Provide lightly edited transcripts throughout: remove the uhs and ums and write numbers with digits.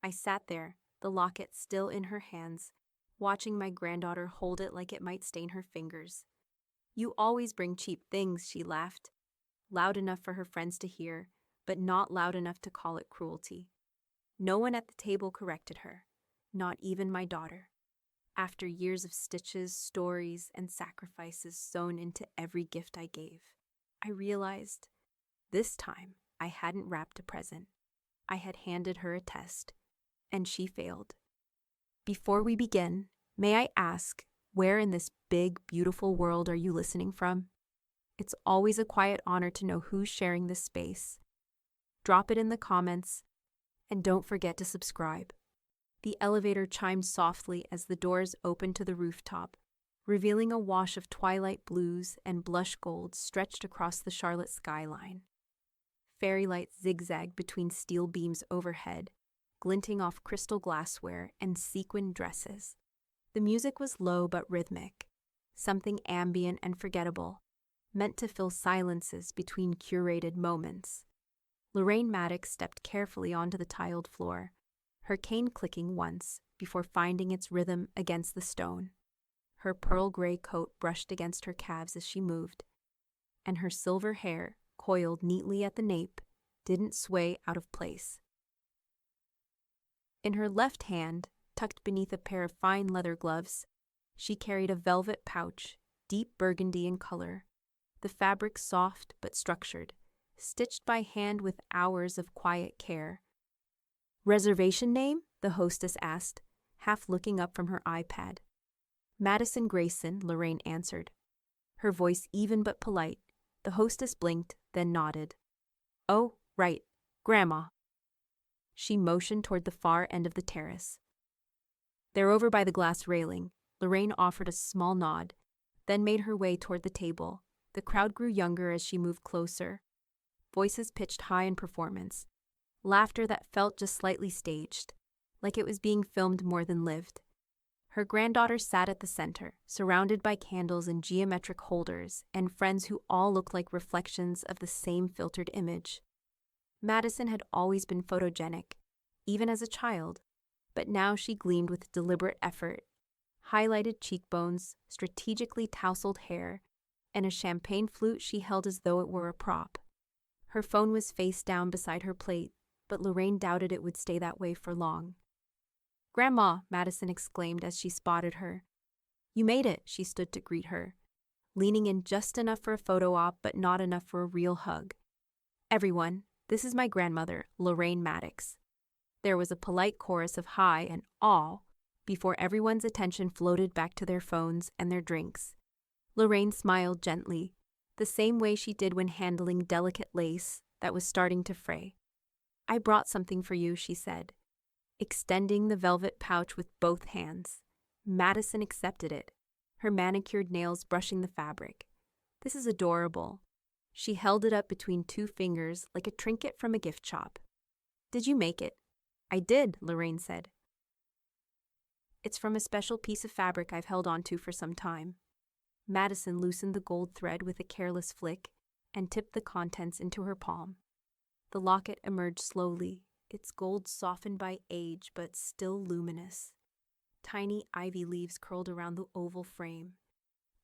I sat there, the locket still in her hands, watching my granddaughter hold it like it might stain her fingers. "You always bring cheap things," she laughed, loud enough for her friends to hear, but not loud enough to call it cruelty. No one at the table corrected her, not even my daughter. After years of stitches, stories, and sacrifices sewn into every gift I gave, I realized this time I hadn't wrapped a present. I had handed her a test, and she failed. Before we begin, may I ask, where in this big, beautiful world are you listening from? It's always a quiet honor to know who's sharing this space. Drop it in the comments, and don't forget to subscribe. The elevator chimed softly as the doors opened to the rooftop, revealing a wash of twilight blues and blush gold stretched across the Charlotte skyline. Fairy lights zigzagged between steel beams overhead, glinting off crystal glassware and sequined dresses. The music was low but rhythmic, something ambient and forgettable, meant to fill silences between curated moments. Lorraine Maddox stepped carefully onto the tiled floor, her cane clicking once before finding its rhythm against the stone. Her pearl gray coat brushed against her calves as she moved, and her silver hair, coiled neatly at the nape, didn't sway out of place. In her left hand, tucked beneath a pair of fine leather gloves, she carried a velvet pouch, deep burgundy in color, the fabric soft but structured, stitched by hand with hours of quiet care. "Reservation name?" the hostess asked, half looking up from her iPad. "Madison Grayson," Lorraine answered. Her voice even but polite. The hostess blinked, then nodded. "Oh, right, Grandma." She motioned toward the far end of the terrace. "They're over by the glass railing." Lorraine offered a small nod, then made her way toward the table. The crowd grew younger as she moved closer. Voices pitched high in performance. Laughter that felt just slightly staged, like it was being filmed more than lived. Her granddaughter sat at the center, surrounded by candles and geometric holders and friends who all looked like reflections of the same filtered image. Madison had always been photogenic, even as a child, but now she gleamed with deliberate effort. Highlighted cheekbones, strategically tousled hair, and a champagne flute she held as though it were a prop. Her phone was face down beside her plate, but Lorraine doubted it would stay that way for long. "Grandma," Madison exclaimed as she spotted her. "You made it," she stood to greet her, leaning in just enough for a photo op but not enough for a real hug. "Everyone, this is my grandmother, Lorraine Maddox." There was a polite chorus of hi and aw before everyone's attention floated back to their phones and their drinks. Lorraine smiled gently, the same way she did when handling delicate lace that was starting to fray. "I brought something for you," she said, extending the velvet pouch with both hands. Madison accepted it, her manicured nails brushing the fabric. "This is adorable." She held it up between two fingers like a trinket from a gift shop. "Did you make it?" "I did," Lorraine said. "It's from a special piece of fabric I've held onto for some time." Madison loosened the gold thread with a careless flick and tipped the contents into her palm. The locket emerged slowly, its gold softened by age but still luminous. Tiny ivy leaves curled around the oval frame.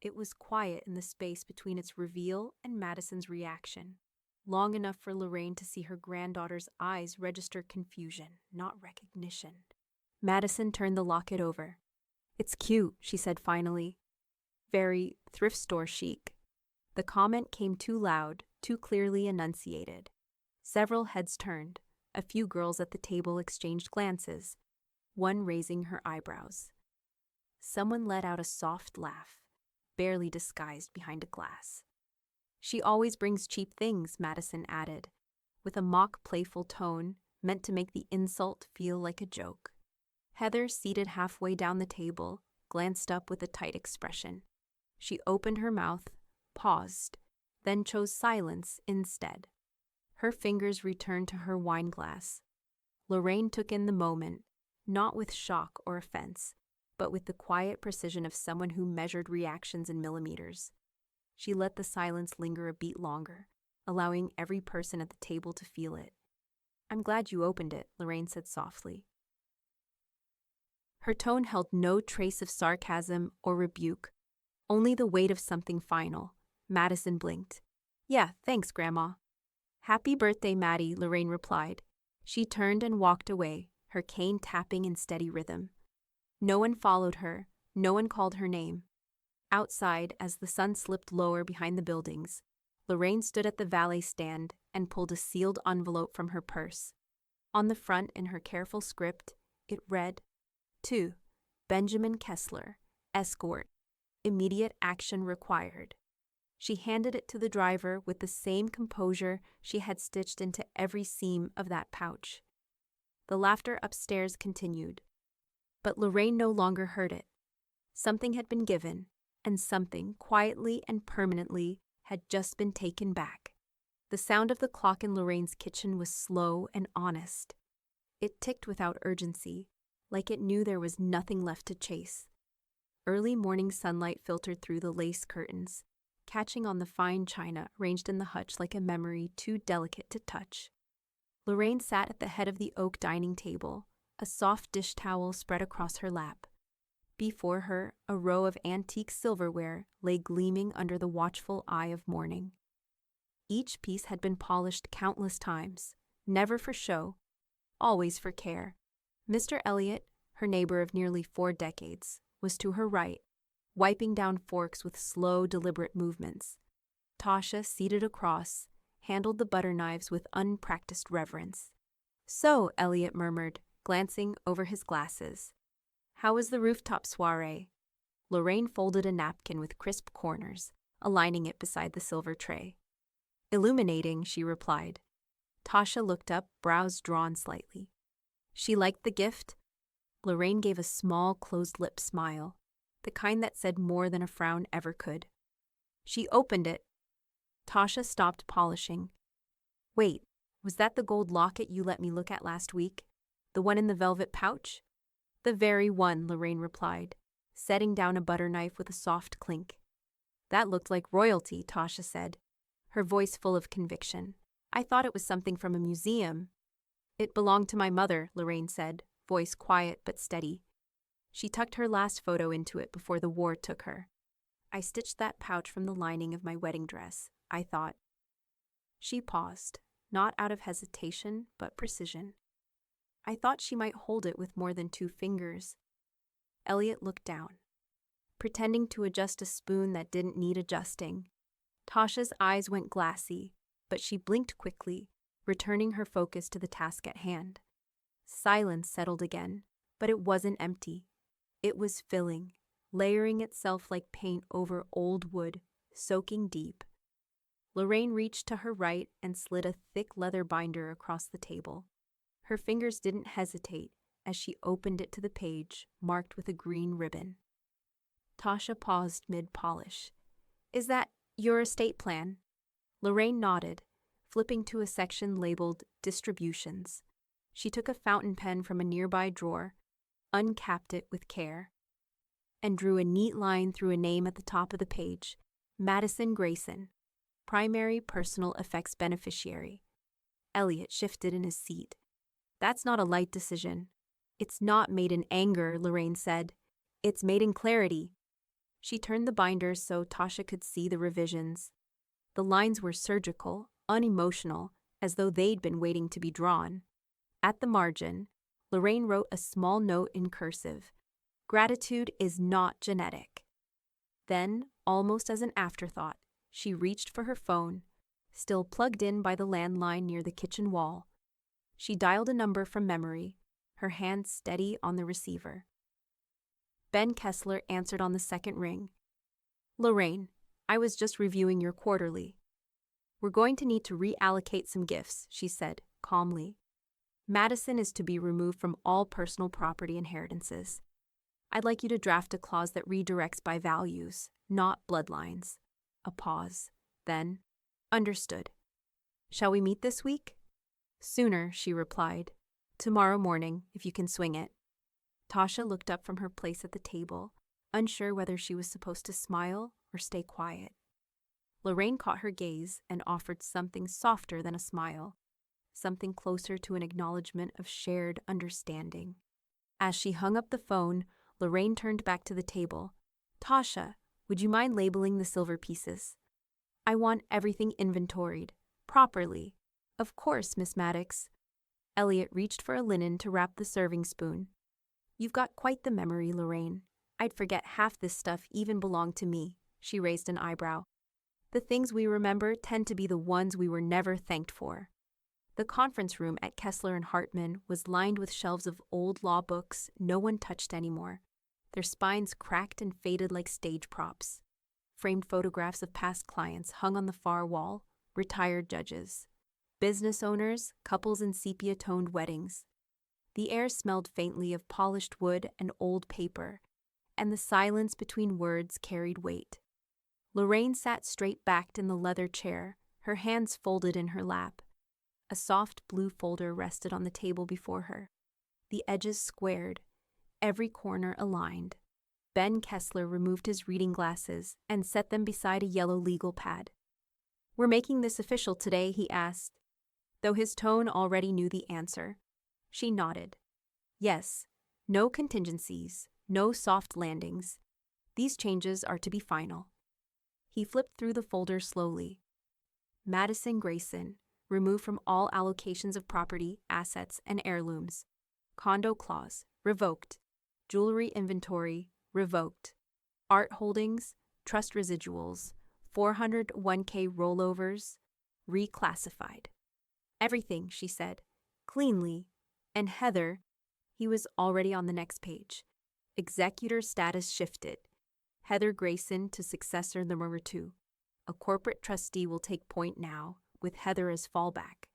It was quiet in the space between its reveal and Madison's reaction, long enough for Lorraine to see her granddaughter's eyes register confusion, not recognition. Madison turned the locket over. "It's cute," she said finally. "Very thrift store chic." The comment came too loud, too clearly enunciated. Several heads turned. A few girls at the table exchanged glances, one raising her eyebrows. Someone let out a soft laugh, barely disguised behind a glass. "She always brings cheap things," Madison added, with a mock playful tone meant to make the insult feel like a joke. Heather, seated halfway down the table, glanced up with a tight expression. She opened her mouth, paused, then chose silence instead. Her fingers returned to her wine glass. Lorraine took in the moment, not with shock or offense, but with the quiet precision of someone who measured reactions in millimeters. She let the silence linger a beat longer, allowing every person at the table to feel it. "I'm glad you opened it," Lorraine said softly. Her tone held no trace of sarcasm or rebuke, only the weight of something final. Madison blinked. Yeah, thanks, Grandma. Happy birthday, Maddie, Lorraine replied. She turned and walked away, her cane tapping in steady rhythm. No one followed her, no one called her name. Outside, as the sun slipped lower behind the buildings, Lorraine stood at the valet stand and pulled a sealed envelope from her purse. On the front, in her careful script, it read, To Benjamin Kessler, escort. Immediate action required. She handed it to the driver with the same composure she had stitched into every seam of that pouch. The laughter upstairs continued, but Lorraine no longer heard it. Something had been given, and something, quietly and permanently, had just been taken back. The sound of the clock in Lorraine's kitchen was slow and honest. It ticked without urgency, like it knew there was nothing left to chase. Early morning sunlight filtered through the lace curtains, catching on the fine china ranged in the hutch like a memory too delicate to touch. Lorraine sat at the head of the oak dining table, a soft dish towel spread across her lap. Before her, a row of antique silverware lay gleaming under the watchful eye of morning. Each piece had been polished countless times, never for show, always for care. Mr. Elliot, her neighbor of nearly 4 decades, was to her right, wiping down forks with slow, deliberate movements. Tasha, seated across, handled the butter knives with unpracticed reverence. So, Elliot murmured, glancing over his glasses. How was the rooftop soiree? Lorraine folded a napkin with crisp corners, aligning it beside the silver tray. Illuminating, she replied. Tasha looked up, brows drawn slightly. She liked the gift? Lorraine gave a small, closed-lipped smile, the kind that said more than a frown ever could. She opened it. Tasha stopped polishing. Wait, was that the gold locket you let me look at last week? The one in the velvet pouch? The very one, Lorraine replied, setting down a butter knife with a soft clink. That looked like royalty, Tasha said, her voice full of conviction. I thought it was something from a museum. It belonged to my mother, Lorraine said, voice quiet but steady. She tucked her last photo into it before the war took her. I stitched that pouch from the lining of my wedding dress, I thought. She paused, not out of hesitation, but precision. I thought she might hold it with more than 2 fingers. Elliot looked down, pretending to adjust a spoon that didn't need adjusting. Tasha's eyes went glassy, but she blinked quickly, returning her focus to the task at hand. Silence settled again, but it wasn't empty. It was filling, layering itself like paint over old wood, soaking deep. Lorraine reached to her right and slid a thick leather binder across the table. Her fingers didn't hesitate as she opened it to the page, marked with a green ribbon. Tasha paused mid-polish. Is that your estate plan? Lorraine nodded, flipping to a section labeled Distributions. She took a fountain pen from a nearby drawer, uncapped it with care, and drew a neat line through a name at the top of the page, Madison Grayson, primary personal effects beneficiary. Elliot shifted in his seat. That's not a light decision. It's not made in anger, Lorraine said. It's made in clarity. She turned the binder so Tasha could see the revisions. The lines were surgical, unemotional, as though they'd been waiting to be drawn. At the margin, Lorraine wrote a small note in cursive. Gratitude is not genetic. Then, almost as an afterthought, she reached for her phone, still plugged in by the landline near the kitchen wall. She dialed a number from memory, her hand steady on the receiver. Ben Kessler answered on the second ring. Lorraine, I was just reviewing your quarterly. We're going to need to reallocate some gifts, she said, calmly. Madison is to be removed from all personal property inheritances. I'd like you to draft a clause that redirects by values, not bloodlines. A pause. Then, understood. Shall we meet this week? Sooner, she replied. Tomorrow morning, if you can swing it. Tasha looked up from her place at the table, unsure whether she was supposed to smile or stay quiet. Lorraine caught her gaze and offered something softer than a smile, something closer to an acknowledgement of shared understanding. As she hung up the phone, Lorraine turned back to the table. Tasha, would you mind labeling the silver pieces? I want everything inventoried, properly. Of course, Miss Maddox. Elliot reached for a linen to wrap the serving spoon. You've got quite the memory, Lorraine. I'd forget half this stuff even belonged to me. She raised an eyebrow. The things we remember tend to be the ones we were never thanked for. The conference room at Kessler and Hartman was lined with shelves of old law books no one touched anymore, their spines cracked and faded like stage props. Framed photographs of past clients hung on the far wall, retired judges, business owners, couples in sepia-toned weddings. The air smelled faintly of polished wood and old paper, and the silence between words carried weight. Lorraine sat straight-backed in the leather chair, her hands folded in her lap. A soft blue folder rested on the table before her, the edges squared, every corner aligned. Ben Kessler removed his reading glasses and set them beside a yellow legal pad. We're making this official today, he asked, though his tone already knew the answer. She nodded. Yes, no contingencies, no soft landings. These changes are to be final. He flipped through the folder slowly. Madison Grayson, removed from all allocations of property, assets, and heirlooms. Condo clause, revoked. Jewelry inventory, revoked. Art holdings, trust residuals, 401k rollovers, reclassified. Everything, she said, cleanly. And Heather, he was already on the next page. Executor status shifted. Heather Grayson to successor number 2. A corporate trustee will take point now, with Heather as fallback.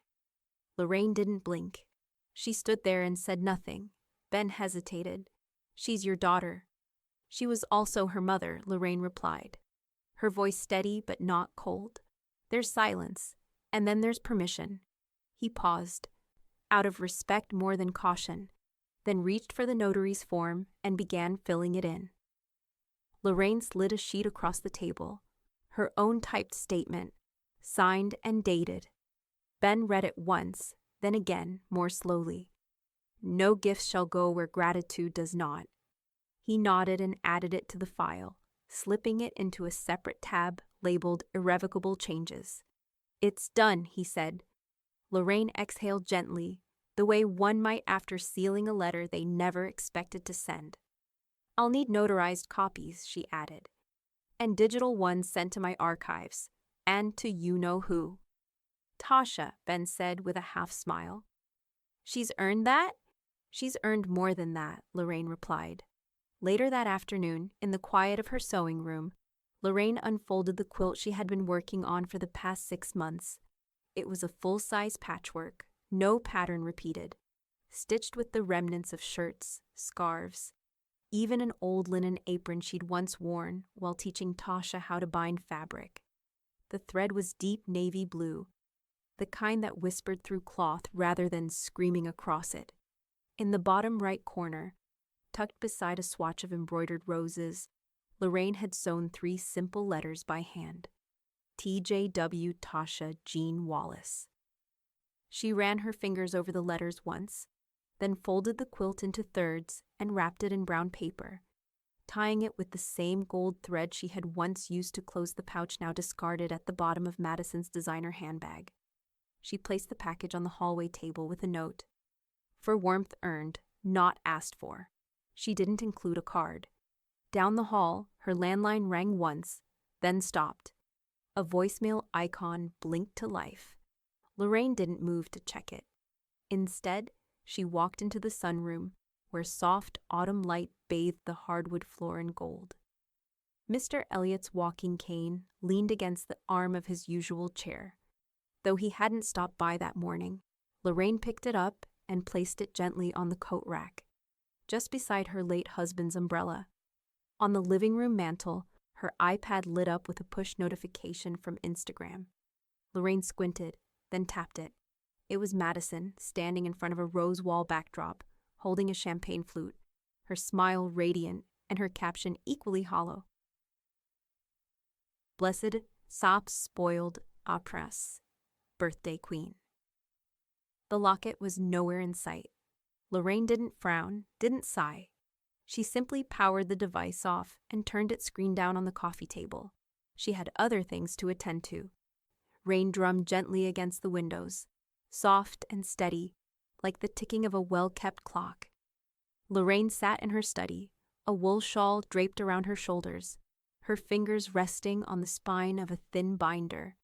Lorraine didn't blink. She stood there and said nothing. Ben hesitated. She's your daughter. She was also her mother, Lorraine replied. Her voice steady but not cold. There's silence, and then there's permission. He paused, out of respect more than caution, then reached for the notary's form and began filling it in. Lorraine slid a sheet across the table, her own typed statement, signed and dated. Ben read it once, then again, more slowly. No gift shall go where gratitude does not. He nodded and added it to the file, slipping it into a separate tab labeled Irrevocable Changes. It's done, he said. Lorraine exhaled gently, the way one might after sealing a letter they never expected to send. I'll need notarized copies, she added, and digital ones sent to my archives, and to you-know-who. Tasha, Ben said with a half-smile. She's earned that? She's earned more than that, Lorraine replied. Later that afternoon, in the quiet of her sewing room, Lorraine unfolded the quilt she had been working on for the past 6 months. It was a full-size patchwork, no pattern repeated, stitched with the remnants of shirts, scarves, even an old linen apron she'd once worn while teaching Tasha how to bind fabric. The thread was deep navy blue, the kind that whispered through cloth rather than screaming across it. In the bottom right corner, tucked beside a swatch of embroidered roses, Lorraine had sewn 3 simple letters by hand. T.J.W. Tasha Jean Wallace. She ran her fingers over the letters once, then folded the quilt into thirds and wrapped it in brown paper, tying it with the same gold thread she had once used to close the pouch now discarded at the bottom of Madison's designer handbag. She placed the package on the hallway table with a note. For warmth earned, not asked for. She didn't include a card. Down the hall, her landline rang once, then stopped. A voicemail icon blinked to life. Lorraine didn't move to check it. Instead, she walked into the sunroom, where soft autumn light bathed the hardwood floor in gold. Mr. Elliot's walking cane leaned against the arm of his usual chair. Though he hadn't stopped by that morning, Lorraine picked it up and placed it gently on the coat rack, just beside her late husband's umbrella. On the living room mantel, her iPad lit up with a push notification from Instagram. Lorraine squinted, then tapped it. It was Madison, standing in front of a rose wall backdrop, holding a champagne flute, her smile radiant and her caption equally hollow. Blessed, sop-spoiled oppress, birthday queen. The locket was nowhere in sight. Lorraine didn't frown, didn't sigh. She simply powered the device off and turned its screen down on the coffee table. She had other things to attend to. Rain drummed gently against the windows, soft and steady, like the ticking of a well-kept clock. Lorraine sat in her study, a wool shawl draped around her shoulders, her fingers resting on the spine of a thin binder.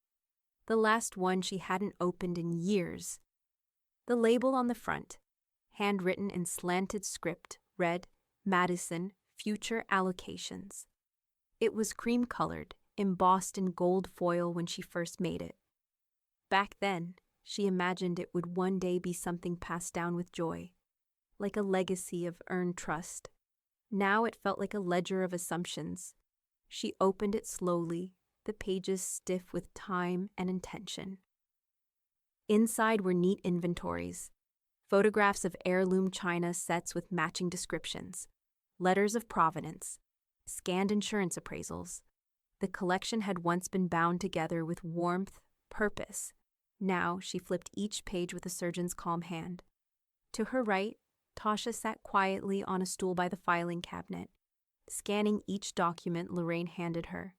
The last one she hadn't opened in years. The label on the front, handwritten in slanted script, read, Madison, Future Allocations. It was cream-colored, embossed in gold foil when she first made it. Back then, she imagined it would one day be something passed down with joy, like a legacy of earned trust. Now it felt like a ledger of assumptions. She opened it slowly, the pages stiff with time and intention. Inside were neat inventories, photographs of heirloom china sets with matching descriptions, letters of provenance, scanned insurance appraisals. The collection had once been bound together with warmth, purpose. Now she flipped each page with a surgeon's calm hand. To her right, Tasha sat quietly on a stool by the filing cabinet, scanning each document Lorraine handed her.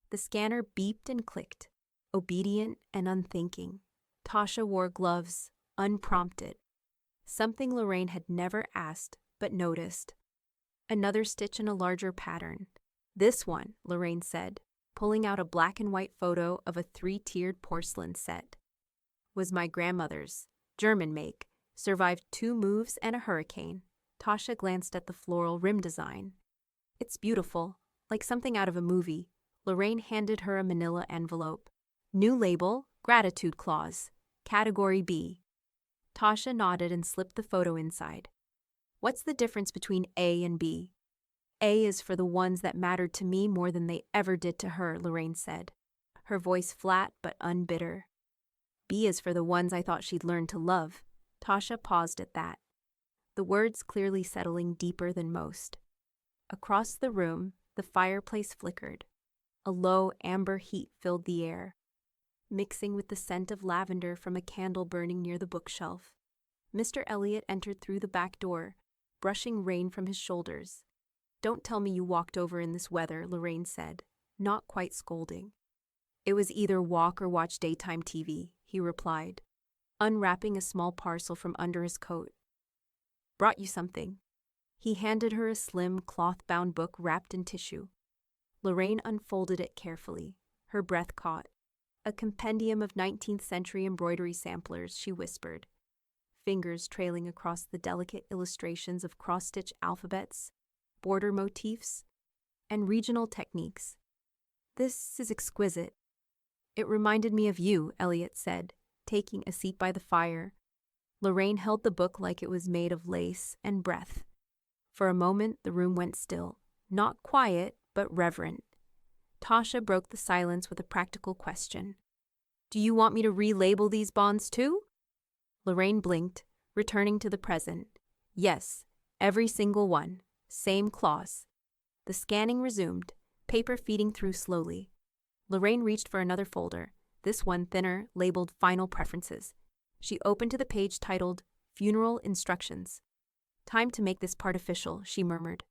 The scanner beeped and clicked, obedient and unthinking. Tasha wore gloves, unprompted. Something Lorraine had never asked but noticed. Another stitch in a larger pattern. This one, Lorraine said, pulling out a black and white photo of a 3-tiered porcelain set, was my grandmother's, German make, survived 2 moves and a hurricane. Tasha glanced at the floral rim design. It's beautiful, like something out of a movie. Lorraine handed her a manila envelope. New label, gratitude clause, category B. Tasha nodded and slipped the photo inside. What's the difference between A and B? A is for the ones that mattered to me more than they ever did to her, Lorraine said, her voice flat but unbitter. B is for the ones I thought she'd learned to love. Tasha paused at that, the words clearly settling deeper than most. Across the room, the fireplace flickered. A low amber heat filled the air, mixing with the scent of lavender from a candle burning near the bookshelf. Mr. Elliot entered through the back door, brushing rain from his shoulders. Don't tell me you walked over in this weather, Lorraine said, not quite scolding. It was either walk or watch daytime TV, he replied, unwrapping a small parcel from under his coat. Brought you something. He handed her a slim, cloth-bound book wrapped in tissue. Lorraine unfolded it carefully, her breath caught. A compendium of 19th century embroidery samplers, she whispered, fingers trailing across the delicate illustrations of cross-stitch alphabets, border motifs, and regional techniques. This is exquisite. It reminded me of you, Elliot said, taking a seat by the fire. Lorraine held the book like it was made of lace and breath. For a moment, the room went still, not quiet, but reverent. Tasha broke the silence with a practical question. Do you want me to relabel these bonds too? Lorraine blinked, returning to the present. Yes, every single one. Same clause. The scanning resumed, paper feeding through slowly. Lorraine reached for another folder, this one thinner, labeled Final Preferences. She opened to the page titled Funeral Instructions. Time to make this part official, she murmured.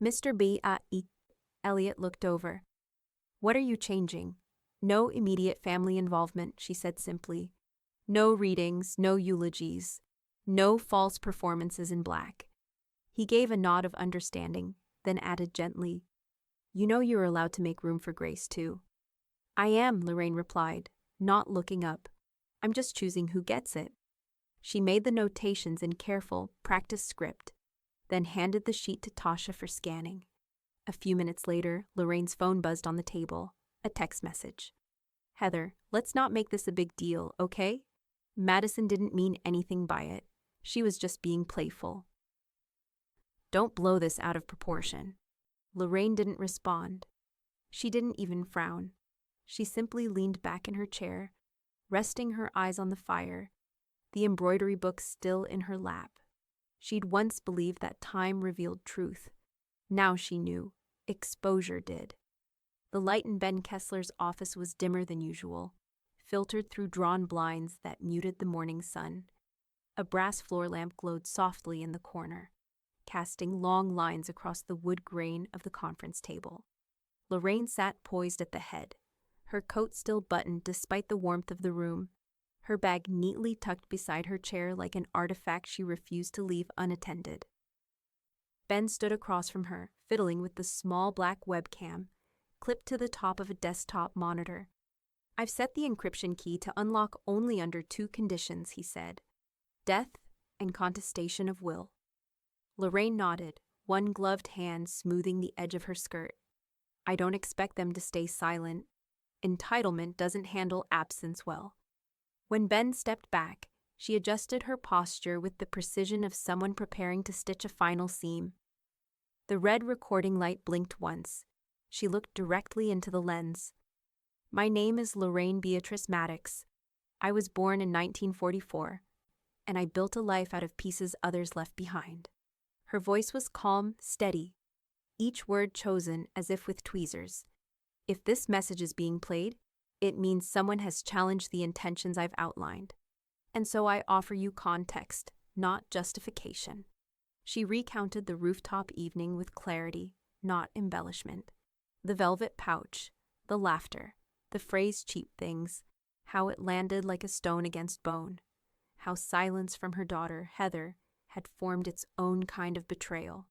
Mr. B.A.E. Elliot looked over. What are you changing? No immediate family involvement, she said simply. No readings, no eulogies. No false performances in black. He gave a nod of understanding, then added gently, You know you're allowed to make room for grace, too. I am, Lorraine replied, not looking up. I'm just choosing who gets it. She made the notations in careful, practiced script, then handed the sheet to Tasha for scanning. A few minutes later, Lorraine's phone buzzed on the table, a text message. Heather, let's not make this a big deal, okay? Madison didn't mean anything by it. She was just being playful. Don't blow this out of proportion. Lorraine didn't respond. She didn't even frown. She simply leaned back in her chair, resting her eyes on the fire, the embroidery book still in her lap. She'd once believed that time revealed truth. Now she knew. Exposure did. The light in Ben Kessler's office was dimmer than usual, filtered through drawn blinds that muted the morning sun. A brass floor lamp glowed softly in the corner, casting long lines across the wood grain of the conference table. Lorraine sat poised at the head, her coat still buttoned despite the warmth of the room, her bag neatly tucked beside her chair like an artifact she refused to leave unattended. Ben stood across from her, fiddling with the small black webcam, clipped to the top of a desktop monitor. "I've set the encryption key to unlock only under 2 conditions," he said. "Death and contestation of will." Lorraine nodded, one gloved hand smoothing the edge of her skirt. "I don't expect them to stay silent. Entitlement doesn't handle absence well." When Ben stepped back, she adjusted her posture with the precision of someone preparing to stitch a final seam. The red recording light blinked once. She looked directly into the lens. "My name is Lorraine Beatrice Maddox. I was born in 1944, and I built a life out of pieces others left behind." Her voice was calm, steady, each word chosen as if with tweezers. "If this message is being played, it means someone has challenged the intentions I've outlined. And so I offer you context, not justification." She recounted the rooftop evening with clarity, not embellishment. The velvet pouch, the laughter, the phrase cheap things, how it landed like a stone against bone, how silence from her daughter, Heather, had formed its own kind of betrayal.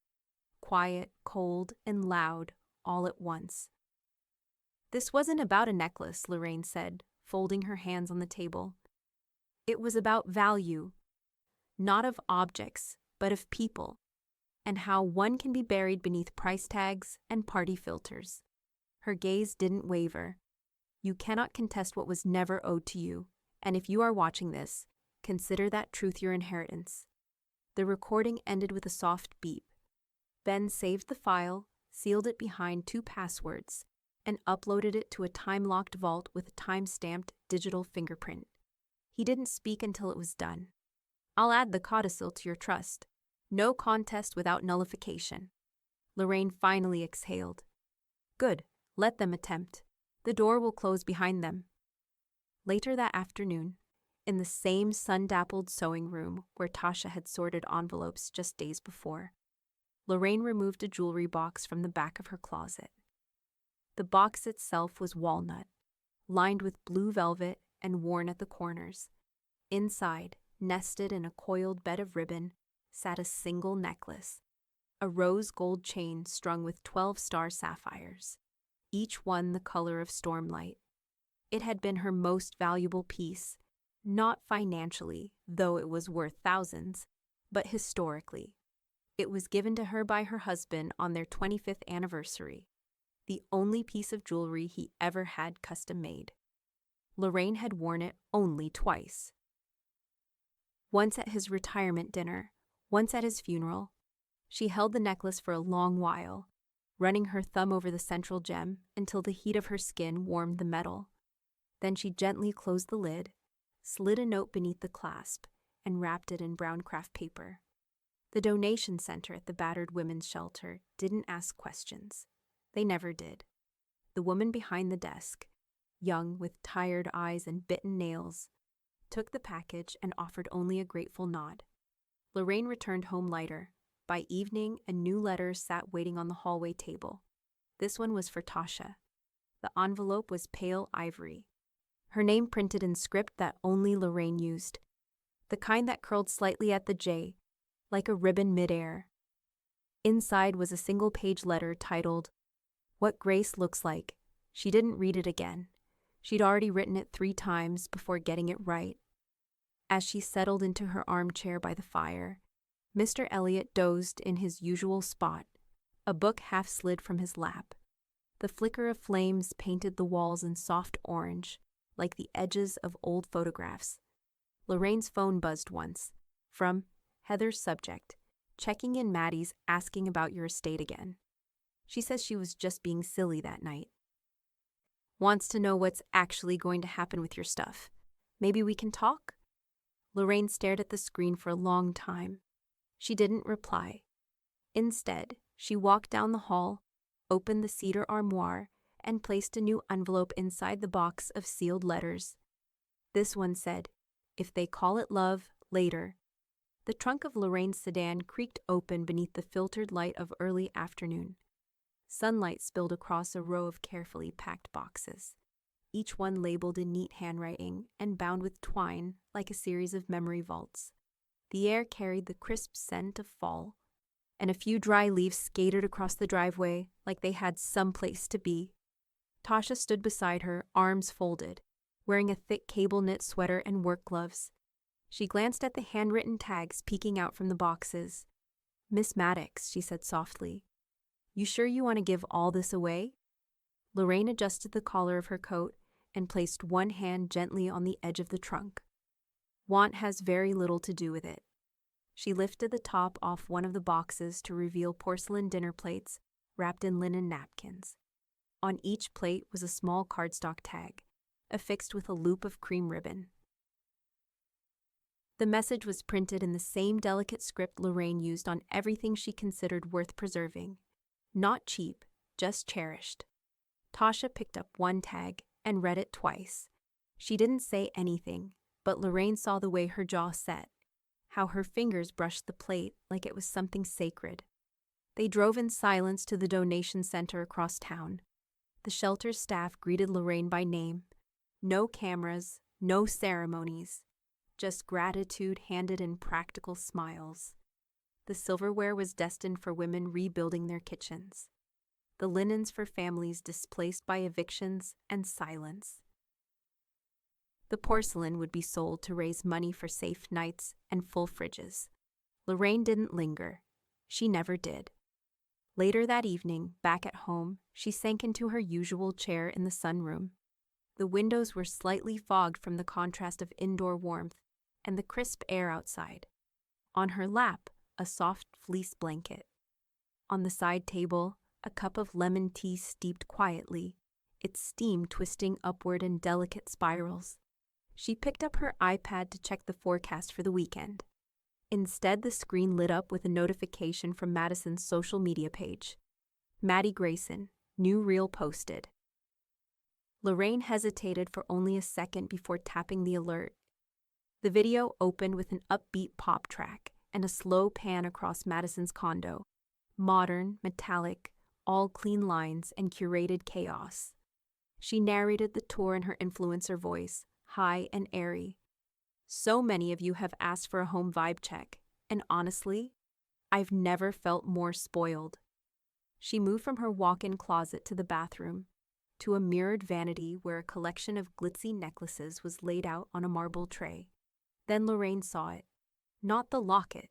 Quiet, cold, and loud, all at once. "This wasn't about a necklace," Lorraine said, folding her hands on the table. "It was about value, not of objects, but of people, and how one can be buried beneath price tags and party filters." Her gaze didn't waver. "You cannot contest what was never owed to you, and if you are watching this, consider that truth your inheritance." The recording ended with a soft beep. Ben saved the file, sealed it behind 2 passwords, and uploaded it to a time-locked vault with a time-stamped digital fingerprint. He didn't speak until it was done. "I'll add the codicil to your trust. No contest without nullification." Lorraine finally exhaled. "Good. Let them attempt. The door will close behind them." Later that afternoon, in the same sun-dappled sewing room where Tasha had sorted envelopes just days before, Lorraine removed a jewelry box from the back of her closet. The box itself was walnut, lined with blue velvet and worn at the corners. Inside, nested in a coiled bed of ribbon, sat a single necklace, a rose gold chain strung with 12-star sapphires, each one the color of stormlight. It had been her most valuable piece, not financially, though it was worth thousands, but historically. It was given to her by her husband on their 25th anniversary, the only piece of jewelry he ever had custom made. Lorraine had worn it only twice. Once at his retirement dinner, once at his funeral. She held the necklace for a long while, running her thumb over the central gem until the heat of her skin warmed the metal. Then she gently closed the lid, slid a note beneath the clasp, and wrapped it in brown craft paper. The donation center at the battered women's shelter didn't ask questions. They never did. The woman behind the desk, young with tired eyes and bitten nails, took the package and offered only a grateful nod. Lorraine returned home lighter. By evening, a new letter sat waiting on the hallway table. This one was for Tasha. The envelope was pale ivory, her name printed in script that only Lorraine used, the kind that curled slightly at the J, like a ribbon midair. Inside was a single-page letter titled, "What Grace Looks Like." She didn't read it again. She'd already written it 3 times before getting it right. As she settled into her armchair by the fire, Mr. Elliot dozed in his usual spot, a book half slid from his lap. The flicker of flames painted the walls in soft orange, like the edges of old photographs. Lorraine's phone buzzed once, from Heather's subject, checking in Maddie's asking about your estate again. She says she was just being silly that night. Wants to know what's actually going to happen with your stuff. Maybe we can talk? Lorraine stared at the screen for a long time. She didn't reply. Instead, she walked down the hall, opened the cedar armoire, and placed a new envelope inside the box of sealed letters. This one said, "If they call it love, later, The trunk of Lorraine's sedan creaked open beneath the filtered light of early afternoon. Sunlight spilled across a row of carefully packed boxes, each one labeled in neat handwriting and bound with twine like a series of memory vaults. The air carried the crisp scent of fall, and a few dry leaves skated across the driveway like they had some place to be. Tasha stood beside her, arms folded, wearing a thick cable-knit sweater and work gloves. She glanced at the handwritten tags peeking out from the boxes. "Miss Maddox," she said softly. "You sure you want to give all this away?" Lorraine adjusted the collar of her coat and placed one hand gently on the edge of the trunk. "Want has very little to do with it." She lifted the top off one of the boxes to reveal porcelain dinner plates wrapped in linen napkins. On each plate was a small cardstock tag, affixed with a loop of cream ribbon. The message was printed in the same delicate script Lorraine used on everything she considered worth preserving. Not cheap, just cherished. Tasha picked up one tag and read it twice. She didn't say anything, but Lorraine saw the way her jaw set, how her fingers brushed the plate like it was something sacred. They drove in silence to the donation center across town. The shelter's staff greeted Lorraine by name. No cameras, no ceremonies, just gratitude handed in practical smiles. The silverware was destined for women rebuilding their kitchens. The linens for families displaced by evictions and silence. The porcelain would be sold to raise money for safe nights and full fridges. Lorraine didn't linger. She never did. Later that evening, back at home, she sank into her usual chair in the sunroom. The windows were slightly fogged from the contrast of indoor warmth and the crisp air outside. On her lap, a soft fleece blanket. On the side table, a cup of lemon tea steeped quietly, its steam twisting upward in delicate spirals. She picked up her iPad to check the forecast for the weekend. Instead, the screen lit up with a notification from Madison's social media page. Maddie Grayson, new reel posted. Lorraine hesitated for only a second before tapping the alert. The video opened with an upbeat pop track and a slow pan across Madison's condo. Modern, metallic, all clean lines and curated chaos. She narrated the tour in her influencer voice, high and airy. "So many of you have asked for a home vibe check, and honestly, I've never felt more spoiled." She moved from her walk-in closet to the bathroom, to a mirrored vanity where a collection of glitzy necklaces was laid out on a marble tray. Then Lorraine saw it. Not the locket,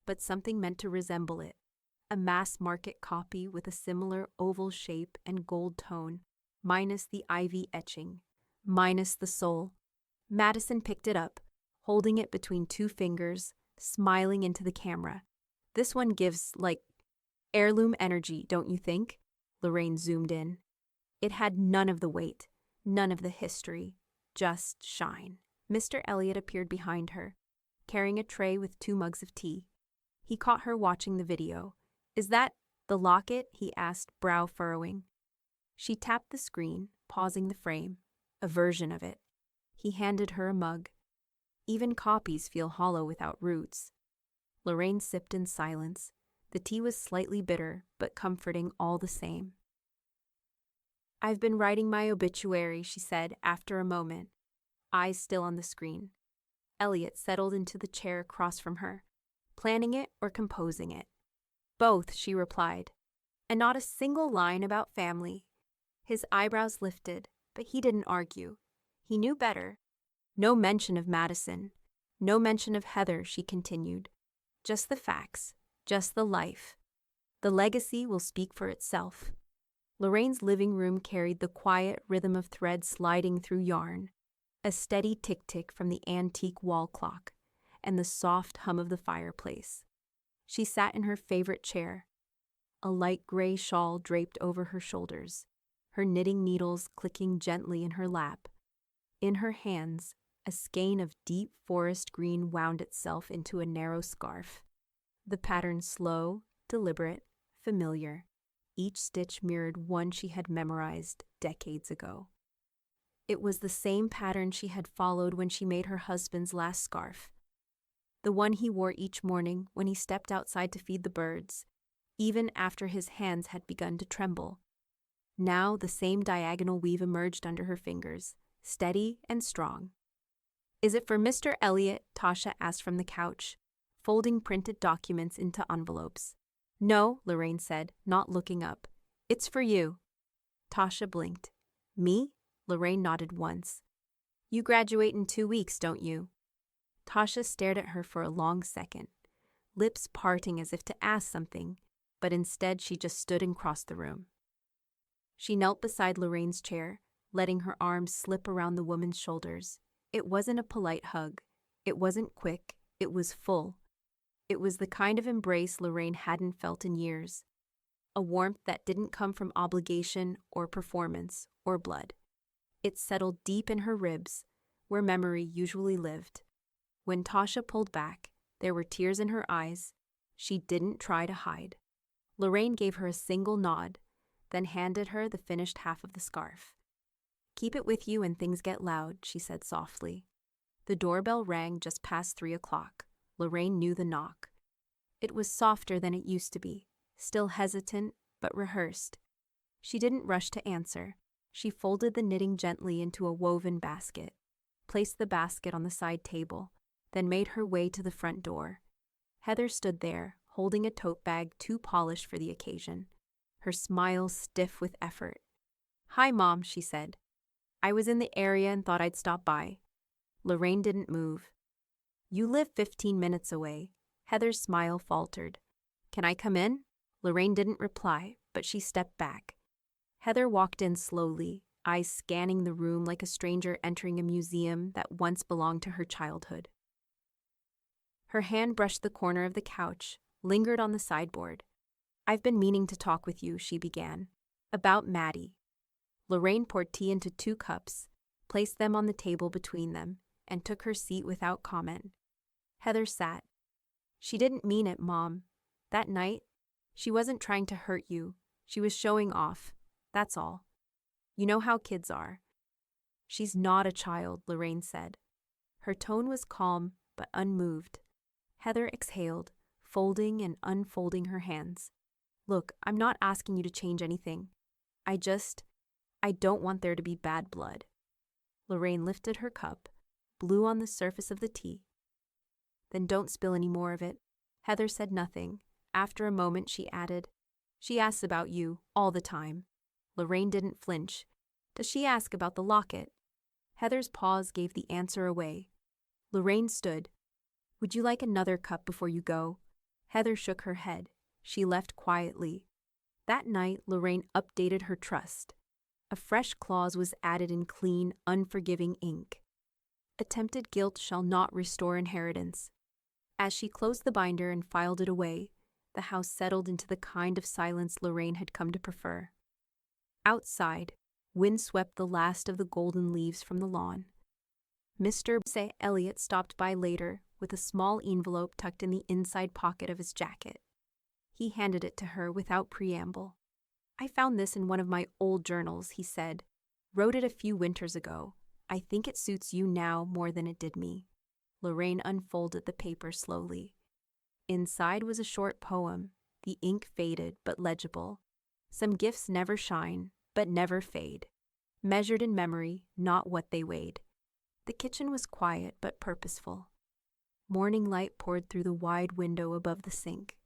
but something meant to resemble it. A mass-market copy with a similar oval shape and gold tone, minus the ivy etching, minus the soul. Madison picked it up, holding it between two fingers, smiling into the camera. "This one gives, heirloom energy, don't you think?" Lorraine zoomed in. It had none of the weight, none of the history, just shine. Mr. Elliot appeared behind her, carrying a tray with 2 mugs of tea. He caught her watching the video. "Is that the locket?" he asked, brow furrowing. She tapped the screen, pausing the frame. A version of it. He handed her a mug. Even copies feel hollow without roots. Lorraine sipped in silence. The tea was slightly bitter, but comforting all the same. "I've been writing my obituary," she said after a moment, eyes still on the screen. Elliot settled into the chair across from her. "Planning it or composing it?" "Both," she replied. "And not a single line about family." His eyebrows lifted, but he didn't argue. He knew better. No mention of Madison. No mention of Heather, she continued. Just the facts. Just the life. The legacy will speak for itself. Lorraine's living room carried the quiet rhythm of thread sliding through yarn, a steady tick-tick from the antique wall clock, and the soft hum of the fireplace. She sat in her favorite chair, a light gray shawl draped over her shoulders, her knitting needles clicking gently in her lap. In her hands, a skein of deep forest green wound itself into a narrow scarf. The pattern slow, deliberate, familiar. Each stitch mirrored one she had memorized decades ago. It was the same pattern she had followed when she made her husband's last scarf. the one he wore each morning when he stepped outside to feed the birds, even after his hands had begun to tremble. Now the same diagonal weave emerged under her fingers, steady and strong. "Is it for Mr. Elliot?" Tasha asked from the couch, folding printed documents into envelopes. "No," Lorraine said, not looking up. "It's for you." Tasha blinked. "Me?" Lorraine nodded once. "You graduate in 2 weeks, don't you?" Tasha stared at her for a long second, lips parting as if to ask something, but instead she just stood and crossed the room. She knelt beside Lorraine's chair, letting her arms slip around the woman's shoulders. It wasn't a polite hug. It wasn't quick. It was full. It was the kind of embrace Lorraine hadn't felt in years. A warmth that didn't come from obligation or performance or blood. It settled deep in her ribs, where memory usually lived. When Tasha pulled back, there were tears in her eyes. She didn't try to hide. Lorraine gave her a single nod, then handed her the finished half of the scarf. "Keep it with you when things get loud," she said softly. The doorbell rang just past 3 o'clock. Lorraine knew the knock. It was softer than it used to be, still hesitant but rehearsed. She didn't rush to answer. She folded the knitting gently into a woven basket, placed the basket on the side table, then made her way to the front door. Heather stood there, holding a tote bag too polished for the occasion, her smile stiff with effort. "Hi, Mom," she said. "I was in the area and thought I'd stop by." Lorraine didn't move. "You live 15 minutes away." Heather's smile faltered. "Can I come in?" Lorraine didn't reply, but she stepped back. Heather walked in slowly, eyes scanning the room like a stranger entering a museum that once belonged to her childhood. Her hand brushed the corner of the couch, lingered on the sideboard. "I've been meaning to talk with you," she began. "About Maddie." Lorraine poured tea into 2 cups, placed them on the table between them, and took her seat without comment. Heather sat. "She didn't mean it, Mom. That night, she wasn't trying to hurt you. She was showing off. That's all. You know how kids are." "She's not a child," Lorraine said. Her tone was calm but unmoved. Heather exhaled, folding and unfolding her hands. "Look, I'm not asking you to change anything. I don't want there to be bad blood." Lorraine lifted her cup, blew on the surface of the tea. "Then don't spill any more of it." Heather said nothing. After a moment, she added, "She asks about you all the time." Lorraine didn't flinch. "Does she ask about the locket?" Heather's pause gave the answer away. Lorraine stood. "Would you like another cup before you go?" Heather shook her head. She left quietly. That night, Lorraine updated her trust. A fresh clause was added in clean, unforgiving ink. "Attempted guilt shall not restore inheritance." As she closed the binder and filed it away, the house settled into the kind of silence Lorraine had come to prefer. Outside, wind swept the last of the golden leaves from the lawn. Mr. Elliot stopped by later with a small envelope tucked in the inside pocket of his jacket. He handed it to her without preamble. "I found this in one of my old journals," he said. "Wrote it a few winters ago. I think it suits you now more than it did me." Lorraine unfolded the paper slowly. Inside was a short poem, the ink faded but legible. Some gifts never shine, but never fade. Measured in memory, not what they weighed. The kitchen was quiet but purposeful. Morning light poured through the wide window above the sink,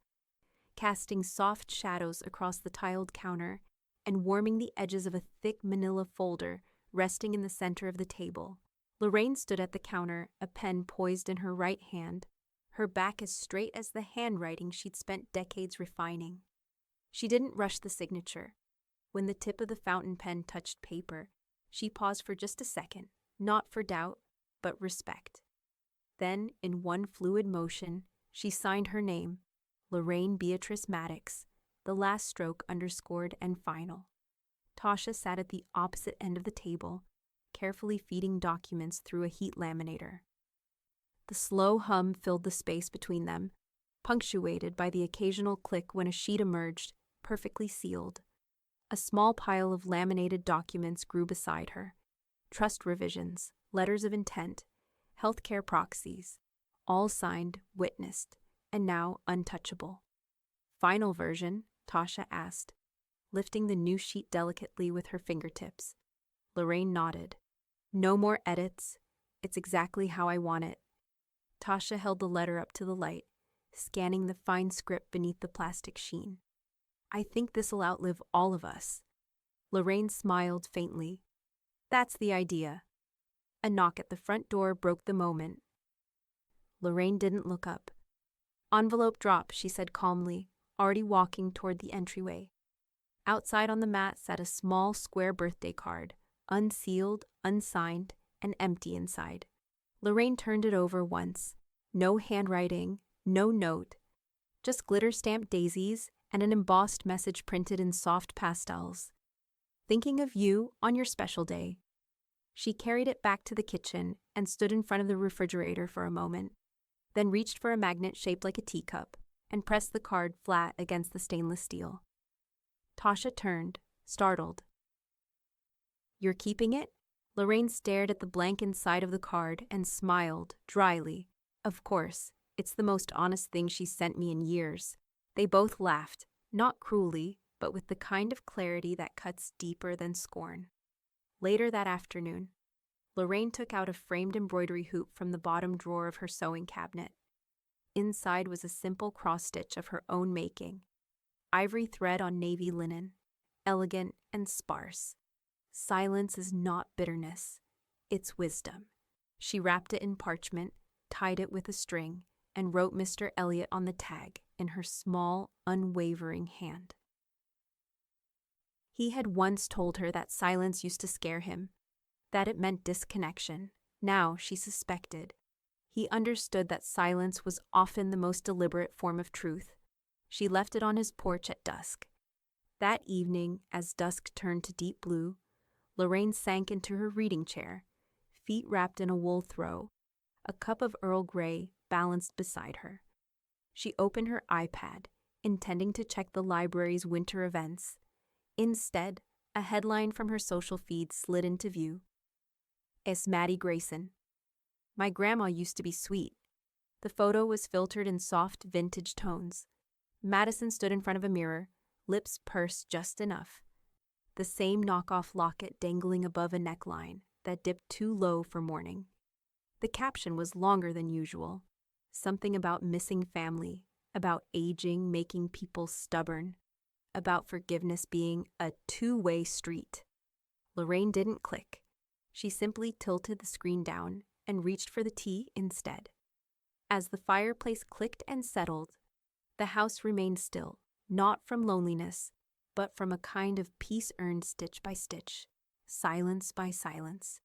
casting soft shadows across the tiled counter and warming the edges of a thick manila folder resting in the center of the table. Lorraine stood at the counter, a pen poised in her right hand, her back as straight as the handwriting she'd spent decades refining. She didn't rush the signature. When the tip of the fountain pen touched paper, she paused for just a second, not for doubt, but respect. Then, in one fluid motion, she signed her name, Lorraine Beatrice Maddox, the last stroke underscored and final. Tasha sat at the opposite end of the table, carefully feeding documents through a heat laminator. The slow hum filled the space between them, punctuated by the occasional click when a sheet emerged, perfectly sealed. A small pile of laminated documents grew beside her. Trust revisions, letters of intent, healthcare proxies, all signed, witnessed, and now untouchable. Final version? Tasha asked, lifting the new sheet delicately with her fingertips. Lorraine nodded. No more edits. It's exactly how I want it. Tasha held the letter up to the light, scanning the fine script beneath the plastic sheen. I think this'll outlive all of us. Lorraine smiled faintly. That's the idea. A knock at the front door broke the moment. Lorraine didn't look up. Envelope drop, she said calmly, already walking toward the entryway. Outside on the mat sat a small square birthday card, unsealed, unsigned, and empty inside. Lorraine turned it over once. No handwriting, no note, just glitter-stamped daisies and an embossed message printed in soft pastels. Thinking of you on your special day. She carried it back to the kitchen and stood in front of the refrigerator for a moment, then reached for a magnet shaped like a teacup and pressed the card flat against the stainless steel. Tasha turned, startled. You're keeping it? Lorraine stared at the blank inside of the card and smiled, dryly. Of course, it's the most honest thing she's sent me in years. They both laughed, not cruelly, but with the kind of clarity that cuts deeper than scorn. Later that afternoon, Lorraine took out a framed embroidery hoop from the bottom drawer of her sewing cabinet. Inside was a simple cross-stitch of her own making. Ivory thread on navy linen, elegant and sparse. Silence is not bitterness, it's wisdom. She wrapped it in parchment, tied it with a string, and wrote Mr. Elliot on the tag in her small, unwavering hand. He had once told her that silence used to scare him, that it meant disconnection. Now she suspected. He understood that silence was often the most deliberate form of truth. She left it on his porch at dusk. That evening, as dusk turned to deep blue, Lorraine sank into her reading chair, feet wrapped in a wool throw, a cup of Earl Grey balanced beside her. She opened her iPad, intending to check the library's winter events. Instead, a headline from her social feed slid into view. Es Maddie Grayson. My grandma used to be sweet. The photo was filtered in soft vintage tones. Madison stood in front of a mirror, lips pursed just enough. The same knockoff locket dangling above a neckline that dipped too low for mourning. The caption was longer than usual. Something about missing family, about aging making people stubborn, about forgiveness being a two-way street. Lorraine didn't click. She simply tilted the screen down and reached for the tea instead. As the fireplace clicked and settled, the house remained still, not from loneliness, but from a kind of peace earned stitch by stitch, silence by silence.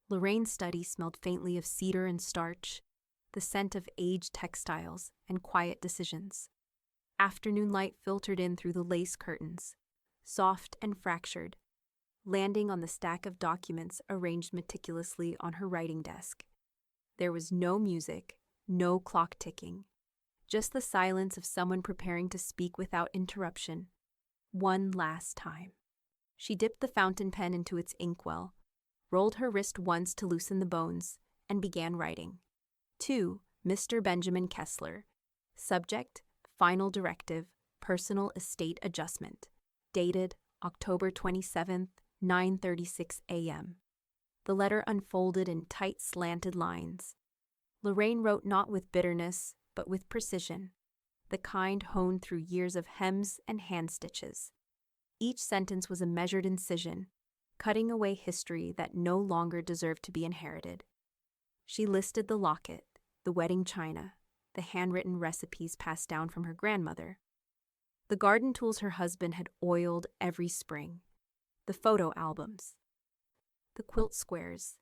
Lorraine's study smelled faintly of cedar and starch, the scent of aged textiles and quiet decisions. Afternoon light filtered in through the lace curtains, soft and fractured, landing on the stack of documents arranged meticulously on her writing desk. There was no music, no clock ticking, just the silence of someone preparing to speak without interruption. One last time. She dipped the fountain pen into its inkwell, rolled her wrist once to loosen the bones, and began writing. To Mr. Benjamin Kessler. Subject, Final Directive, Personal Estate Adjustment. Dated October 27th, 9:36 a.m. The letter unfolded in tight slanted lines. Lorraine wrote not with bitterness, but with precision, the kind honed through years of hems and hand stitches. Each sentence was a measured incision, cutting away history that no longer deserved to be inherited. She listed the locket, the wedding china, the handwritten recipes passed down from her grandmother, the garden tools her husband had oiled every spring, the photo albums, the quilt squares,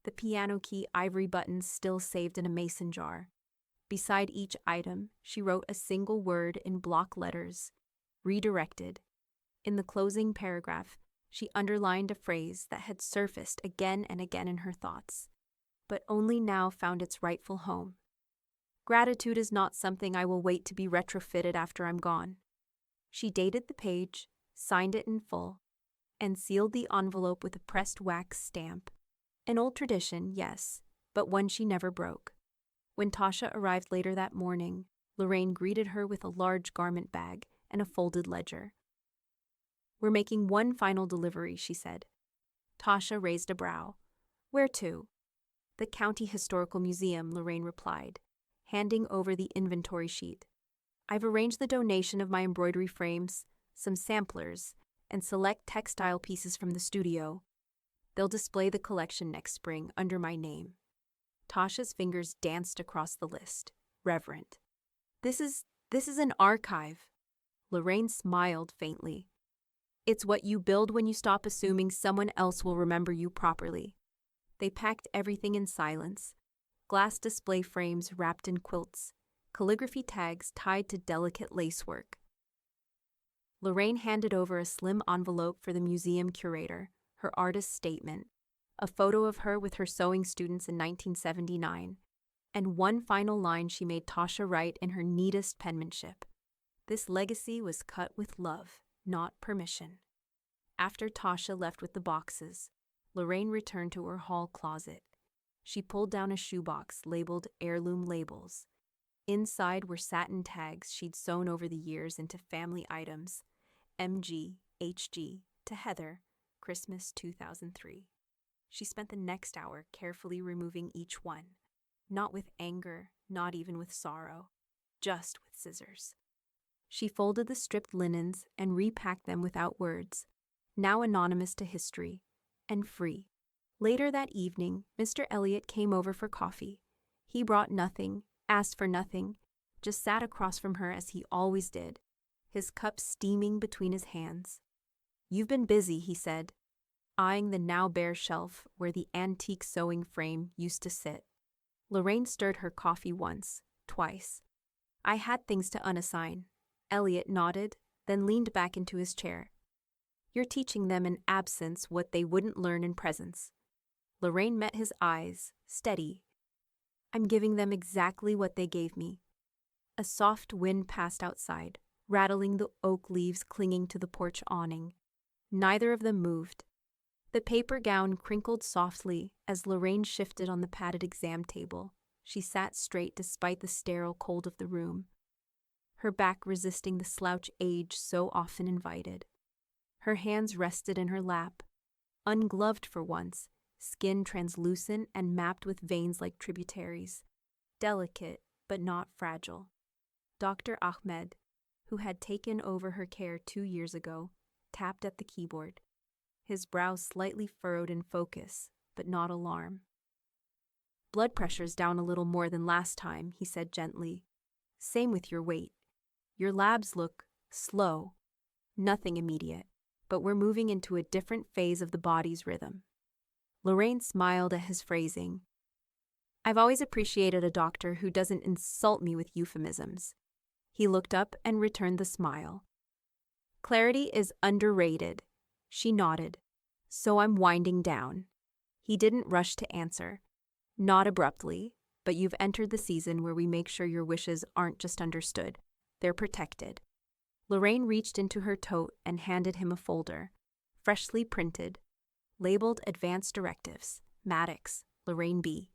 the piano key ivory buttons still saved in a mason jar. Beside each item, she wrote a single word in block letters, redirected. In the closing paragraph, she underlined a phrase that had surfaced again and again in her thoughts, but only now found its rightful home. Gratitude is not something I will wait to be retrofitted after I'm gone. She dated the page, signed it in full, and sealed the envelope with a pressed wax stamp. An old tradition, yes, but one she never broke. When Tasha arrived later that morning, Lorraine greeted her with a large garment bag and a folded ledger. "We're making one final delivery," she said. Tasha raised a brow. "Where to?" "The County Historical Museum," Lorraine replied, handing over the inventory sheet. "I've arranged the donation of my embroidery frames, some samplers, and select textile pieces from the studio. They'll display the collection next spring under my name." Tasha's fingers danced across the list. Reverent. This is an archive." Lorraine smiled faintly. "It's what you build when you stop assuming someone else will remember you properly." They packed everything in silence. Glass display frames wrapped in quilts, calligraphy tags tied to delicate lacework. Lorraine handed over a slim envelope for the museum curator, her artist's statement, a photo of her with her sewing students in 1979, and one final line she made Tasha write in her neatest penmanship. This legacy was cut with love, not permission. After Tasha left with the boxes, Lorraine returned to her hall closet. She pulled down a shoebox labeled heirloom labels. Inside were satin tags she'd sewn over the years into family items: MG, HG, to Heather, Christmas 2003. She spent the next hour carefully removing each one, not with anger, not even with sorrow, just with scissors. She folded the stripped linens and repacked them without words, now anonymous to history, and free. Later that evening, Mr. Elliot came over for coffee. He brought nothing, asked for nothing, just sat across from her as he always did, his cup steaming between his hands. "You've been busy," he said, eyeing the now bare shelf where the antique sewing frame used to sit. Lorraine stirred her coffee once, twice. "I had things to unassign." Elliot nodded, then leaned back into his chair. "You're teaching them in absence what they wouldn't learn in presence." Lorraine met his eyes, steady. "I'm giving them exactly what they gave me." A soft wind passed outside, rattling the oak leaves clinging to the porch awning. Neither of them moved. The paper gown crinkled softly as Lorraine shifted on the padded exam table. She sat straight despite the sterile cold of the room, her back resisting the slouch age so often invited. Her hands rested in her lap, ungloved for once, skin translucent and mapped with veins like tributaries, delicate but not fragile. Dr. Ahmed, who had taken over her care 2 years ago, tapped at the keyboard, his brows slightly furrowed in focus, but not alarm. "Blood pressure's down a little more than last time," he said gently. "Same with your weight. Your labs look slow. Nothing immediate, but we're moving into a different phase of the body's rhythm." Lorraine smiled at his phrasing. "I've always appreciated a doctor who doesn't insult me with euphemisms." He looked up and returned the smile. "Clarity is underrated." She nodded. "So I'm winding down." He didn't rush to answer. "Not abruptly, but you've entered the season where we make sure your wishes aren't just understood, they're protected." Lorraine reached into her tote and handed him a folder, freshly printed, labeled Advanced Directives, Maddox, Lorraine B.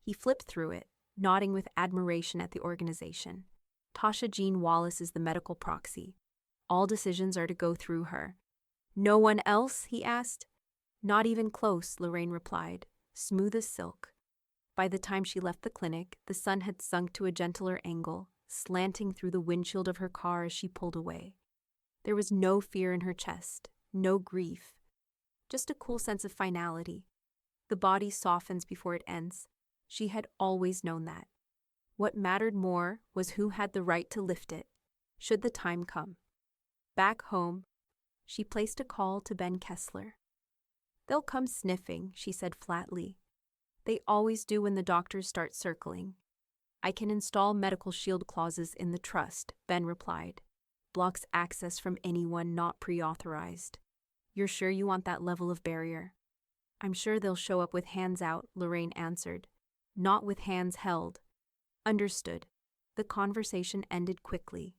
He flipped through it, nodding with admiration at the organization. Tasha Jean Wallace is the medical proxy. All decisions are to go through her. "No one else?" he asked. "Not even close," Lorraine replied, smooth as silk. By the time she left the clinic, the sun had sunk to a gentler angle, slanting through the windshield of her car as she pulled away. There was no fear in her chest, no grief, just a cool sense of finality. The body softens before it ends. She had always known that. What mattered more was who had the right to lift it, should the time come. Back home, she placed a call to Ben Kessler. "They'll come sniffing," she said flatly. "They always do when the doctors start circling." "I can install medical shield clauses in the trust," Ben replied. "Blocks access from anyone not pre-authorized." "You're sure you want that level of barrier?" "I'm sure they'll show up with hands out," Lorraine answered. "Not with hands held." "Understood." The conversation ended quickly.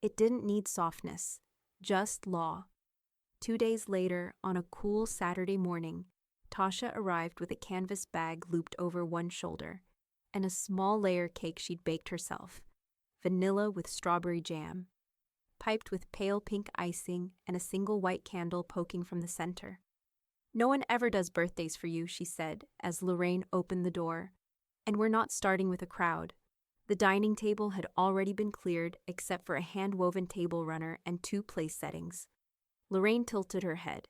It didn't need softness, just law. 2 days later, on a cool Saturday morning, Tasha arrived with a canvas bag looped over one shoulder. and a small layer cake she'd baked herself, vanilla with strawberry jam, piped with pale pink icing and a single white candle poking from the center. "No one ever does birthdays for you," she said as Lorraine opened the door. "And we're not starting with a crowd." The dining table had already been cleared except for a hand-woven table runner and 2 place settings. Lorraine tilted her head.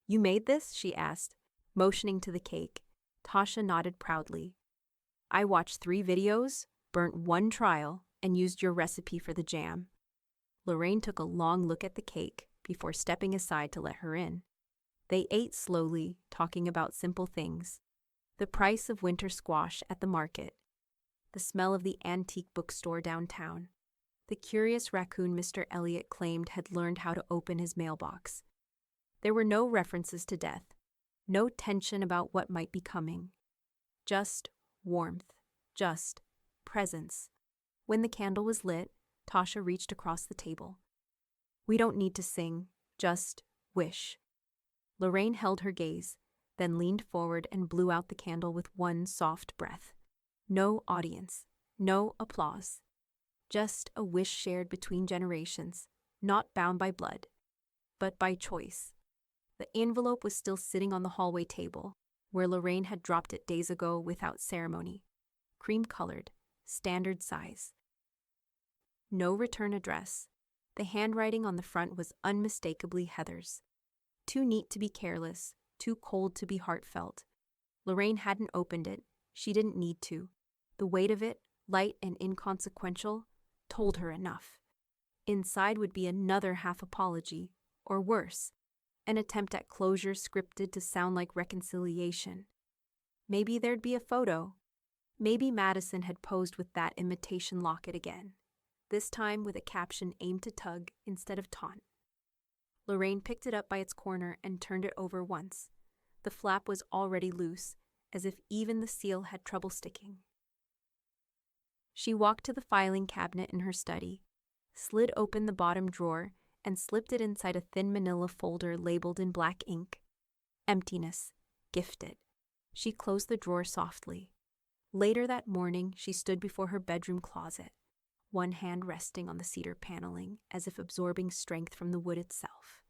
"You made this?" she asked, motioning to the cake. Tasha nodded proudly. "I watched 3 videos, burnt 1 trial, and used your recipe for the jam." Lorraine took a long look at the cake before stepping aside to let her in. They ate slowly, talking about simple things. The price of winter squash at the market, the smell of the antique bookstore downtown, the curious raccoon Mr. Elliot claimed had learned how to open his mailbox. There were no references to death, no tension about what might be coming. Just warmth, just presence. When the candle was lit, Tasha reached across the table. "We don't need to sing, just wish." Lorraine held her gaze, then leaned forward and blew out the candle with one soft breath. No audience, no applause. Just a wish shared between generations, not bound by blood, but by choice. The envelope was still sitting on the hallway table, where Lorraine had dropped it days ago without ceremony. Cream-colored, standard size. No return address. The handwriting on the front was unmistakably Heather's. Too neat to be careless, too cold to be heartfelt. Lorraine hadn't opened it. She didn't need to. The weight of it, light and inconsequential, told her enough. Inside would be another half apology, or worse, an attempt at closure scripted to sound like reconciliation. Maybe there'd be a photo. Maybe Madison had posed with that imitation locket again, this time with a caption aimed to tug instead of taunt. Lorraine picked it up by its corner and turned it over once. The flap was already loose, as if even the seal had trouble sticking. She walked to the filing cabinet in her study, slid open the bottom drawer, and slipped it inside a thin manila folder labeled in black ink. Emptiness. Gifted. She closed the drawer softly. Later that morning, she stood before her bedroom closet, one hand resting on the cedar paneling as if absorbing strength from the wood itself.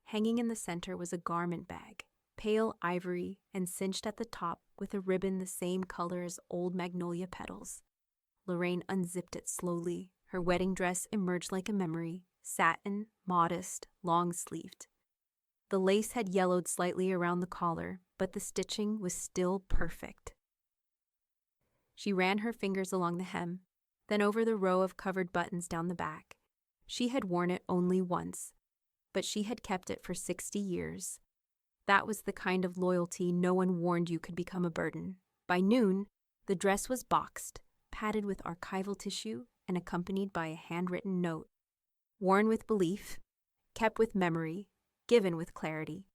Hanging in the center was a garment bag, pale ivory and cinched at the top with a ribbon the same color as old magnolia petals. Lorraine unzipped it slowly. Her wedding dress emerged like a memory, satin, modest, long-sleeved. The lace had yellowed slightly around the collar, but the stitching was still perfect. She ran her fingers along the hem, then over the row of covered buttons down the back. She had worn it only once, but she had kept it for 60 years. That was the kind of loyalty no one warned you could become a burden. By noon, the dress was boxed, padded with archival tissue, and accompanied by a handwritten note. Worn with belief, kept with memory, given with clarity.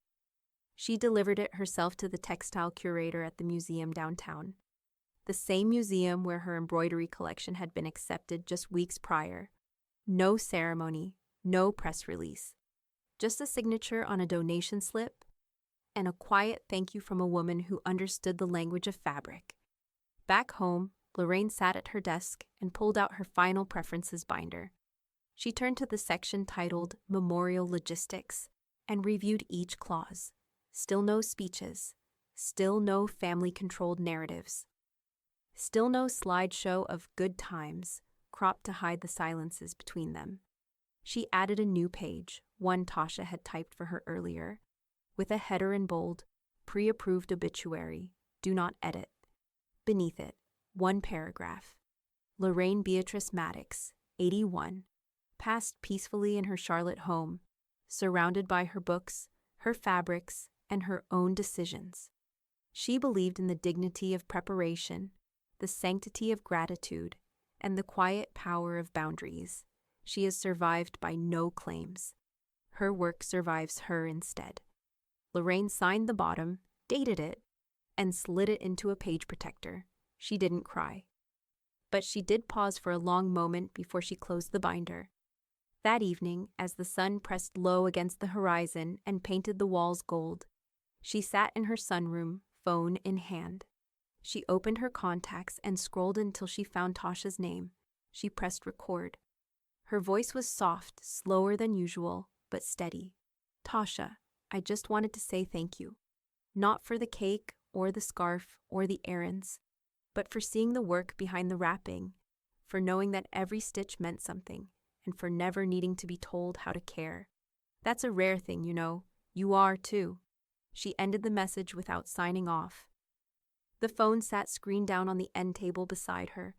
She delivered it herself to the textile curator at the museum downtown, the same museum where her embroidery collection had been accepted just weeks prior. No ceremony, no press release. Just a signature on a donation slip and a quiet thank you from a woman who understood the language of fabric. Back home, Lorraine sat at her desk and pulled out her final preferences binder. She turned to the section titled Memorial Logistics and reviewed each clause. Still no speeches. Still no family-controlled narratives. Still no slideshow of good times, cropped to hide the silences between them. She added a new page, one Tasha had typed for her earlier, with a header in bold, pre-approved obituary, do not edit. Beneath it, one paragraph. Lorraine Beatrice Maddox, 81, passed peacefully in her Charlotte home, surrounded by her books, her fabrics, and her own decisions. She believed in the dignity of preparation, the sanctity of gratitude, and the quiet power of boundaries. She is survived by no claims. Her work survives her instead. Lorraine signed the bottom, dated it, and slid it into a page protector. She didn't cry. But she did pause for a long moment before she closed the binder. That evening, as the sun pressed low against the horizon and painted the walls gold, she sat in her sunroom, phone in hand. She opened her contacts and scrolled until she found Tasha's name. She pressed record. Her voice was soft, slower than usual, but steady. Tasha, I just wanted to say thank you. Not for the cake or the scarf or the errands, but for seeing the work behind the wrapping, for knowing that every stitch meant something, and for never needing to be told how to care. That's a rare thing, you know. You are, too. She ended the message without signing off. The phone sat screen down on the end table beside her.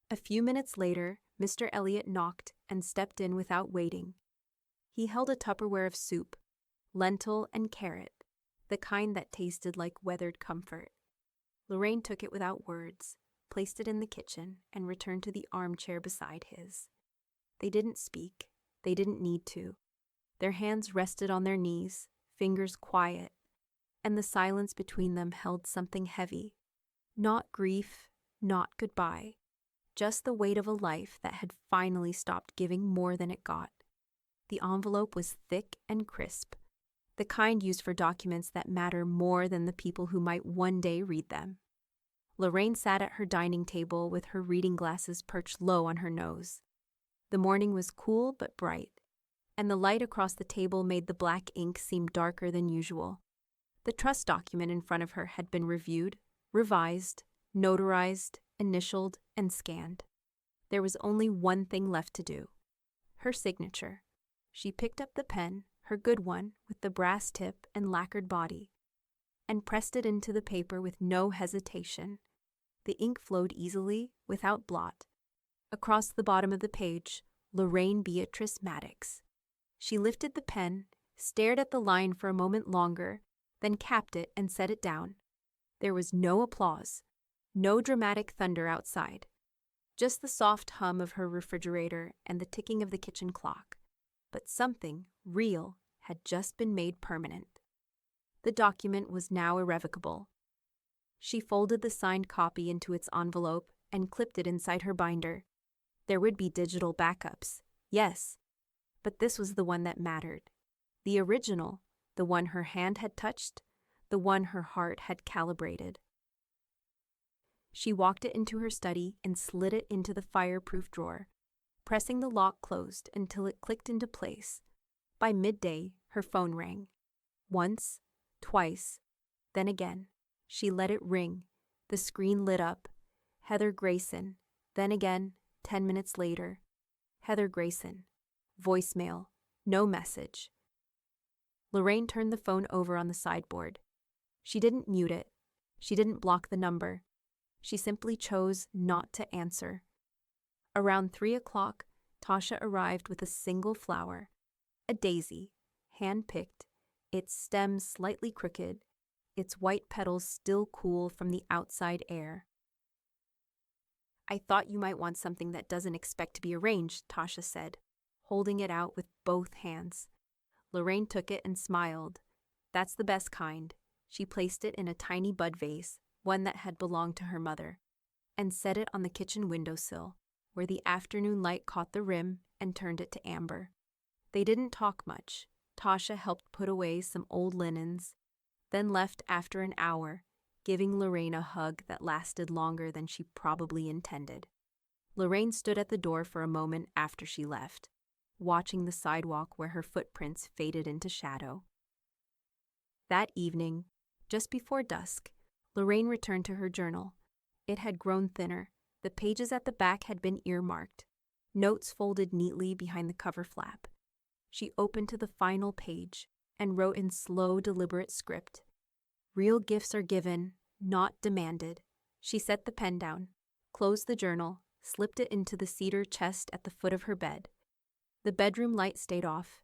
A few minutes later, Mr. Elliot knocked and stepped in without waiting. He held a Tupperware of soup, lentil and carrot, the kind that tasted like weathered comfort. Lorraine took it without words, placed it in the kitchen, and returned to the armchair beside his. They didn't speak. They didn't need to. Their hands rested on their knees, fingers quiet, and the silence between them held something heavy. Not grief, not goodbye, just the weight of a life that had finally stopped giving more than it got. The envelope was thick and crisp, the kind used for documents that matter more than the people who might one day read them. Lorraine sat at her dining table with her reading glasses perched low on her nose. The morning was cool but bright, and the light across the table made the black ink seem darker than usual. The trust document in front of her had been reviewed, revised, notarized, initialed, and scanned. There was only one thing left to do: her signature. She picked up the pen, her good one, with the brass tip and lacquered body, and pressed it into the paper with no hesitation. The ink flowed easily, without blot. Across the bottom of the page, Lorraine Beatrice Maddox. She lifted the pen, stared at the line for a moment longer, then capped it and set it down. There was no applause, no dramatic thunder outside, just the soft hum of her refrigerator and the ticking of the kitchen clock. But something real had just been made permanent. The document was now irrevocable. She folded the signed copy into its envelope and clipped it inside her binder. There would be digital backups, yes, but this was the one that mattered. The original, the one her hand had touched, the one her heart had calibrated. She walked it into her study and slid it into the fireproof drawer, pressing the lock closed until it clicked into place. By midday, her phone rang. Once, twice, then again. She let it ring. The screen lit up. Heather Grayson. Then again, 10 minutes later. Heather Grayson. Voicemail. No message. Lorraine turned the phone over on the sideboard. She didn't mute it. She didn't block the number. She simply chose not to answer. Around 3 o'clock, Tasha arrived with a single flower, a daisy, hand-picked, its stem slightly crooked, its white petals still cool from the outside air. "I thought you might want something that doesn't expect to be arranged," Tasha said, holding it out with both hands. Lorraine took it and smiled. "That's the best kind." She placed it in a tiny bud vase, one that had belonged to her mother, and set it on the kitchen windowsill, where the afternoon light caught the rim and turned it to amber. They didn't talk much. Tasha helped put away some old linens, then left after an hour, giving Lorraine a hug that lasted longer than she probably intended. Lorraine stood at the door for a moment after she left, watching the sidewalk where her footprints faded into shadow. That evening, just before dusk, Lorraine returned to her journal. It had grown thinner. The pages at the back had been earmarked, notes folded neatly behind the cover flap. She opened to the final page and wrote in slow, deliberate script, "Real gifts are given, not demanded." She set the pen down, closed the journal, slipped it into the cedar chest at the foot of her bed. The bedroom light stayed off.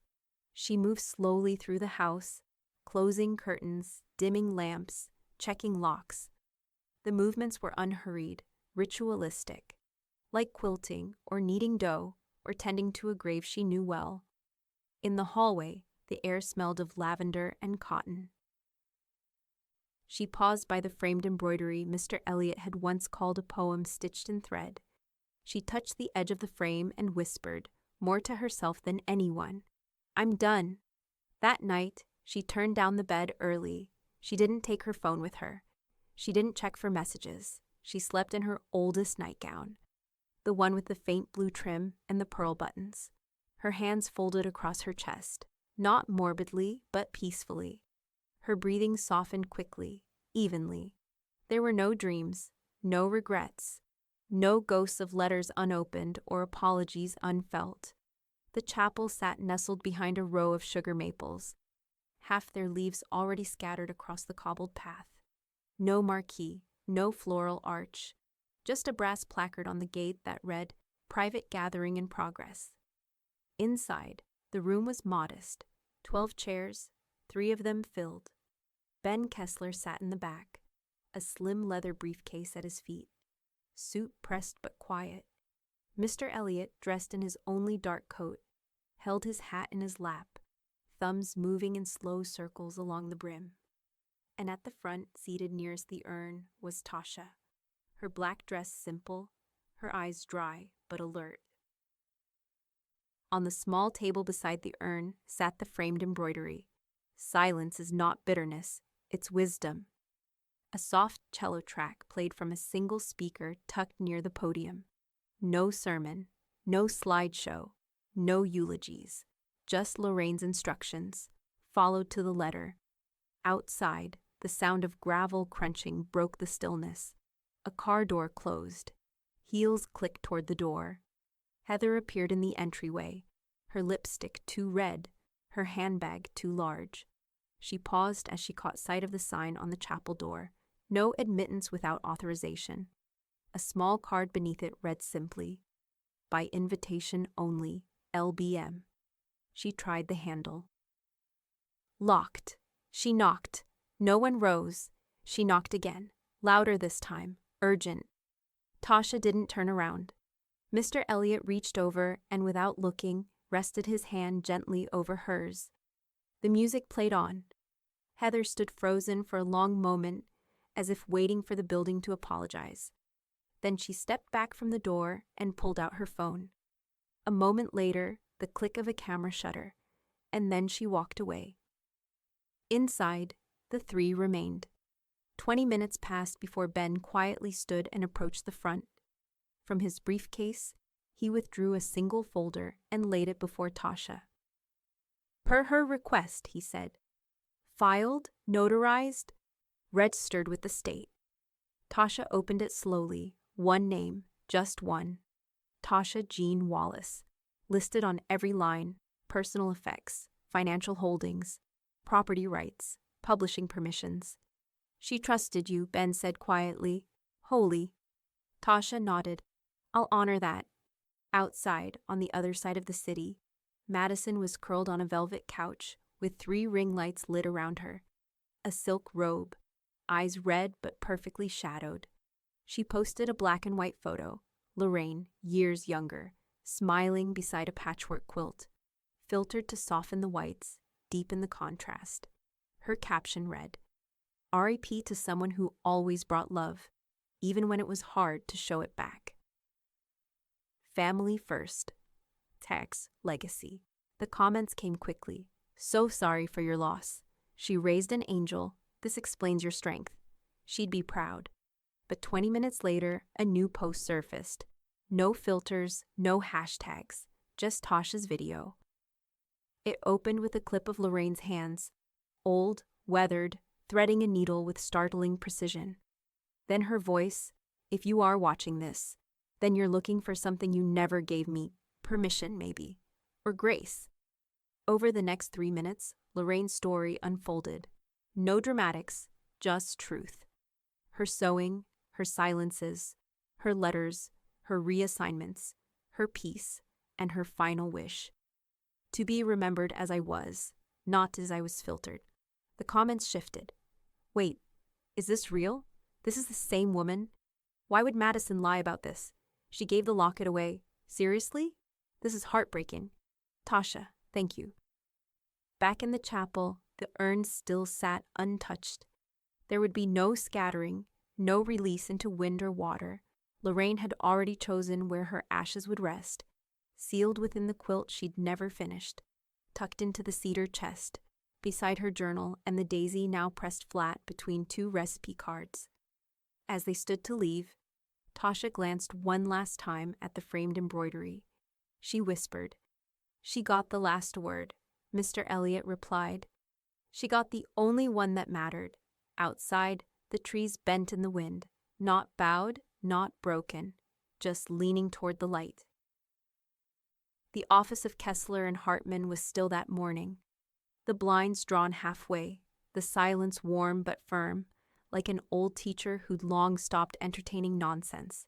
She moved slowly through the house, closing curtains, dimming lamps, checking locks. The movements were unhurried, ritualistic, like quilting or kneading dough or tending to a grave she knew well. In the hallway, the air smelled of lavender and cotton. She paused by the framed embroidery Mr. Elliot had once called a poem stitched in thread. She touched the edge of the frame and whispered, more to herself than anyone, "I'm done." That night, she turned down the bed early. She didn't take her phone with her. She didn't check for messages. She slept in her oldest nightgown, the one with the faint blue trim and the pearl buttons, her hands folded across her chest, not morbidly, but peacefully. Her breathing softened quickly, evenly. There were no dreams, no regrets, no ghosts of letters unopened or apologies unfelt. The chapel sat nestled behind a row of sugar maples, half their leaves already scattered across the cobbled path. No marquee, no floral arch, just a brass placard on the gate that read, "Private Gathering in Progress." Inside, the room was modest, 12 chairs, 3 of them filled. Ben Kessler sat in the back, a slim leather briefcase at his feet, suit pressed but quiet. Mr. Elliot, dressed in his only dark coat, held his hat in his lap, thumbs moving in slow circles along the brim. And at the front, seated nearest the urn, was Tasha, her black dress simple, her eyes dry but alert. On the small table beside the urn sat the framed embroidery. Silence is not bitterness, it's wisdom. A soft cello track played from a single speaker tucked near the podium. No sermon, no slideshow, no eulogies, just Lorraine's instructions, followed to the letter. Outside, the sound of gravel crunching broke the stillness. A car door closed. Heels clicked toward the door. Heather appeared in the entryway, her lipstick too red, her handbag too large. She paused as she caught sight of the sign on the chapel door. No admittance without authorization. A small card beneath it read simply, "By invitation only, LBM." She tried the handle. Locked. She knocked. No one rose. She knocked again, louder this time, urgent. Tasha didn't turn around. Mr. Elliot reached over and, without looking, rested his hand gently over hers. The music played on. Heather stood frozen for a long moment, as if waiting for the building to apologize. Then she stepped back from the door and pulled out her phone. A moment later, the click of a camera shutter, and then she walked away. Inside, the 3 remained. 20 minutes passed before Ben quietly stood and approached the front. From his briefcase, he withdrew a single folder and laid it before Tasha. "Per her request," he said. "Filed, notarized, registered with the state." Tasha opened it slowly. One name, just one. Tasha Jean Wallace. Listed on every line: personal effects, financial holdings, property rights, publishing permissions. "She trusted you," Ben said quietly. "Wholly." Tasha nodded. "I'll honor that." Outside, on the other side of the city, Madison was curled on a velvet couch with 3 ring lights lit around her. A silk robe, eyes red but perfectly shadowed. She posted a black and white photo, Lorraine, years younger, smiling beside a patchwork quilt, filtered to soften the whites, deepen the contrast. Her caption read, "R.I.P. to someone who always brought love, even when it was hard to show it back." Family first. Tax legacy. The comments came quickly. "So sorry for your loss. She raised an angel. This explains your strength." She'd be proud. But 20 minutes later, a new post surfaced. No filters, no hashtags, just Tasha's video. It opened with a clip of Lorraine's hands, old, weathered, threading a needle with startling precision. Then her voice, "If you are watching this, then you're looking for something you never gave me, permission maybe, or grace." Over the next 3 minutes, Lorraine's story unfolded. No dramatics, just truth. Her sewing, her silences, her letters, her reassignments, her peace, and her final wish. To be remembered as I was, not as I was filtered. The comments shifted. "Wait, is this real? This is the same woman? Why would Madison lie about this? She gave the locket away. Seriously? This is heartbreaking. Tasha, thank you." Back in the chapel, the urn still sat untouched. There would be no scattering, no release into wind or water. Lorraine had already chosen where her ashes would rest, sealed within the quilt she'd never finished, tucked into the cedar chest, beside her journal and the daisy now pressed flat between 2 recipe cards. As they stood to leave, Tasha glanced one last time at the framed embroidery. She whispered, "She got the last word," Mr. Elliot replied. "She got the only one that mattered." Outside, the trees bent in the wind, not bowed, not broken, just leaning toward the light. The office of Kessler and Hartman was still that morning. The blinds drawn halfway, the silence warm but firm, like an old teacher who'd long stopped entertaining nonsense.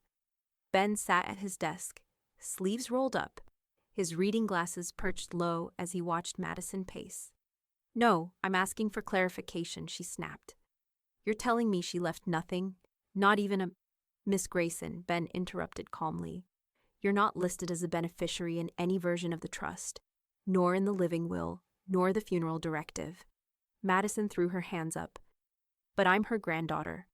Ben sat at his desk, sleeves rolled up, his reading glasses perched low as he watched Madison pace. "No, I'm asking for clarification," she snapped. "You're telling me she left nothing? Not even a—" "Miss Grayson," Ben interrupted calmly, "you're not listed as a beneficiary in any version of the trust, nor in the living will, nor the funeral directive." Madison threw her hands up. "But I'm her granddaughter."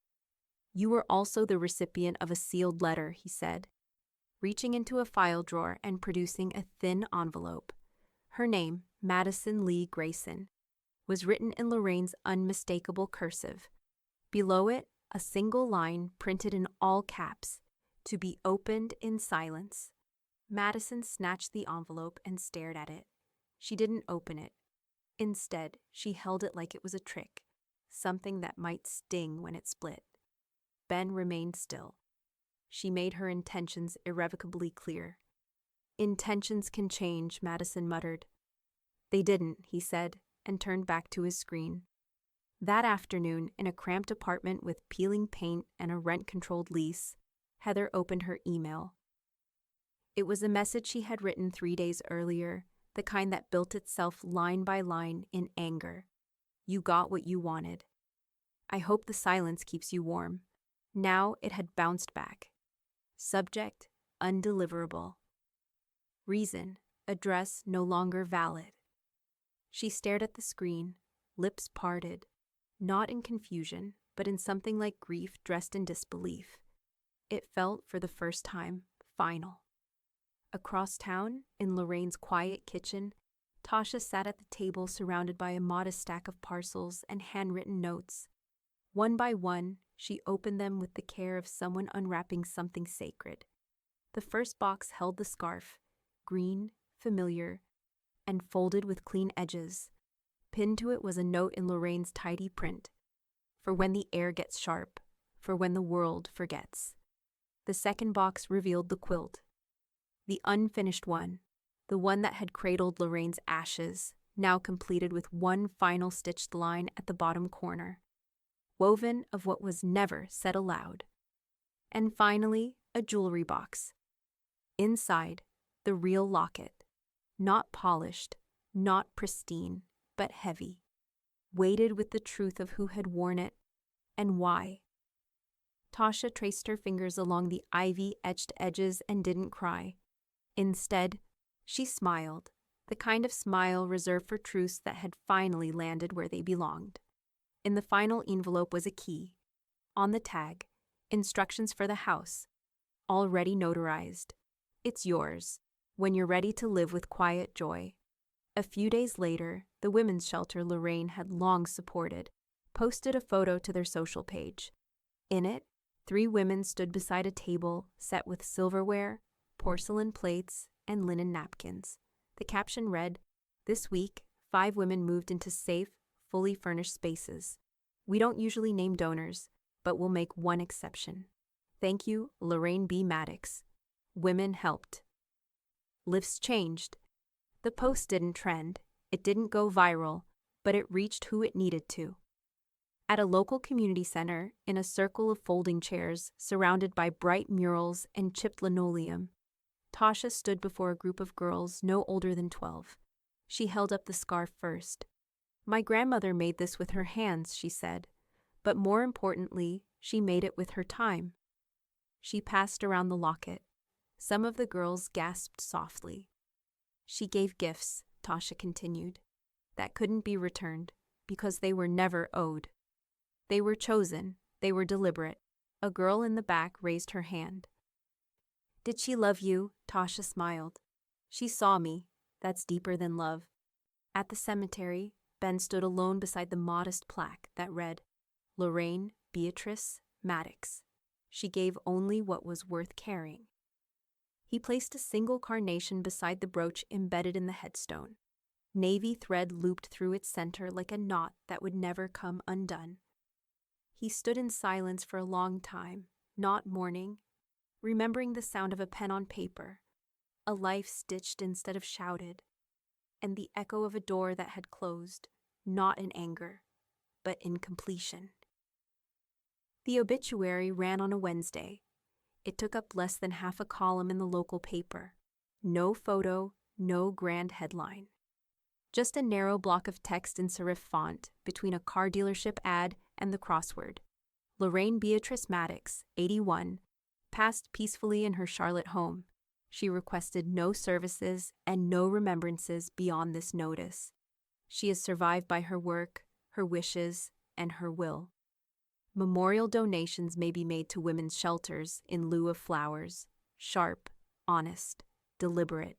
"You were also the recipient of a sealed letter," he said, reaching into a file drawer and producing a thin envelope. Her name, Madison Lee Grayson, was written in Lorraine's unmistakable cursive. Below it, a single line printed in all caps, "To be opened in silence." Madison snatched the envelope and stared at it. She didn't open it. Instead, she held it like it was a trick, something that might sting when it split. Ben remained still. She made her intentions irrevocably clear. "Intentions can change," Madison muttered. "They didn't," he said, and turned back to his screen. That afternoon, in a cramped apartment with peeling paint and a rent-controlled lease, Heather opened her email. It was a message she had written 3 days earlier, the kind that built itself line by line in anger. "You got what you wanted. I hope the silence keeps you warm." Now it had bounced back. Subject, undeliverable. Reason, address no longer valid. She stared at the screen, lips parted, not in confusion, but in something like grief dressed in disbelief. It felt, for the first time, final. Across town, in Lorraine's quiet kitchen, Tasha sat at the table surrounded by a modest stack of parcels and handwritten notes. One by one, she opened them with the care of someone unwrapping something sacred. The first box held the scarf, green, familiar, and folded with clean edges. Pinned to it was a note in Lorraine's tidy print. "For when the air gets sharp, for when the world forgets." The second box revealed the quilt. The unfinished one, the one that had cradled Lorraine's ashes, now completed with one final stitched line at the bottom corner, woven of what was never said aloud. And finally, a jewelry box. Inside, the real locket, not polished, not pristine, but heavy, weighted with the truth of who had worn it and why. Tasha traced her fingers along the ivy-etched edges and didn't cry. Instead, she smiled, the kind of smile reserved for truths that had finally landed where they belonged. In the final envelope was a key. On the tag, instructions for the house, already notarized. "It's yours, when you're ready to live with quiet joy." A few days later, the women's shelter Lorraine had long supported posted a photo to their social page. In it, 3 women stood beside a table set with silverware, porcelain plates, and linen napkins. The caption read, "This week, 5 women moved into safe, fully furnished spaces. We don't usually name donors, but we'll make one exception. Thank you, Lorraine B. Maddox. Women helped." Lives changed. The post didn't trend, it didn't go viral, but it reached who it needed to. At a local community center, in a circle of folding chairs surrounded by bright murals and chipped linoleum, Tasha stood before a group of girls no older than 12. She held up the scarf first. "My grandmother made this with her hands," she said, "but more importantly, she made it with her time." She passed around the locket. Some of the girls gasped softly. "She gave gifts," Tasha continued, "that couldn't be returned because they were never owed. They were chosen, they were deliberate." A girl in the back raised her hand. "Did she love you?" Tasha smiled. "She saw me. That's deeper than love." At the cemetery, Ben stood alone beside the modest plaque that read, "Lorraine Beatrice Maddox, She gave only what was worth carrying. He placed a single carnation beside the brooch embedded in the headstone. Navy thread looped through its center like a knot that would never come undone. He stood in silence for a long time, not mourning, remembering the sound of a pen on paper, a life stitched instead of shouted, and the echo of a door that had closed, not in anger, but in completion. The obituary ran on a Wednesday. It took up less than half a column in the local paper. No photo, no grand headline. Just a narrow block of text in serif font between a car dealership ad and the crossword. Lorraine Beatrice Maddox, 81, passed peacefully in her Charlotte home. She requested no services and no remembrances beyond this notice. She is survived by her work, her wishes, and her will. Memorial donations may be made to women's shelters in lieu of flowers. Sharp, honest, deliberate.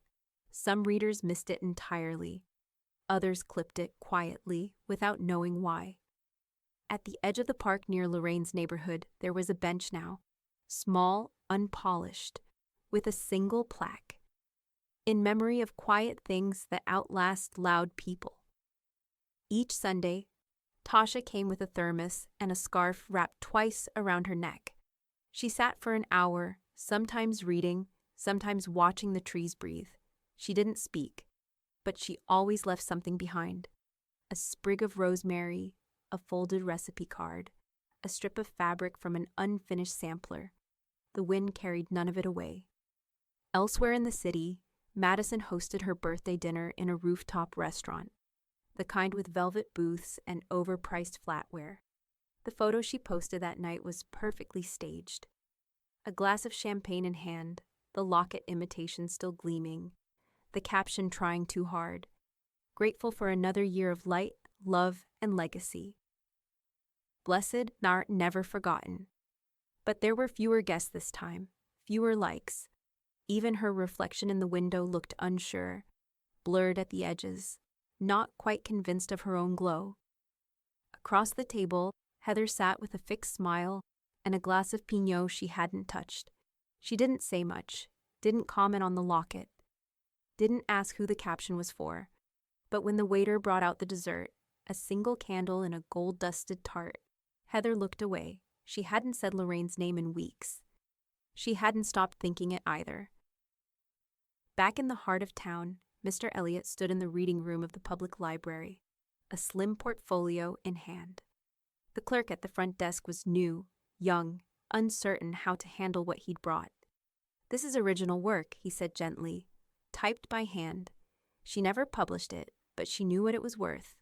Some readers missed it entirely. Others clipped it quietly without knowing why. At the edge of the park near Lorraine's neighborhood, there was a bench now, small, unpolished, with a single plaque, in memory of quiet things that outlast loud people. Each Sunday, Tasha came with a thermos and a scarf wrapped twice around her neck. She sat for an hour, sometimes reading, sometimes watching the trees breathe. She didn't speak, but she always left something behind. A sprig of rosemary, a folded recipe card, a strip of fabric from an unfinished sampler. The wind carried none of it away. Elsewhere in the city, Madison hosted her birthday dinner in a rooftop restaurant, the kind with velvet booths and overpriced flatware. The photo she posted that night was perfectly staged. A glass of champagne in hand, the locket imitation still gleaming, the caption trying too hard, grateful for another year of light, love, and legacy. Blessed, never forgotten. But there were fewer guests this time, fewer likes. Even her reflection in the window looked unsure, blurred at the edges, not quite convinced of her own glow. Across the table, Heather sat with a fixed smile and a glass of Pinot she hadn't touched. She didn't say much, didn't comment on the locket, didn't ask who the caption was for. But when the waiter brought out the dessert, a single candle in a gold-dusted tart, Heather looked away. She hadn't said Lorraine's name in weeks. She hadn't stopped thinking it either. Back in the heart of town, Mr. Elliot stood in the reading room of the public library, a slim portfolio in hand. The clerk at the front desk was new, young, uncertain how to handle what he'd brought. "This is original work," he said gently, "typed by hand. She never published it, but she knew what it was worth."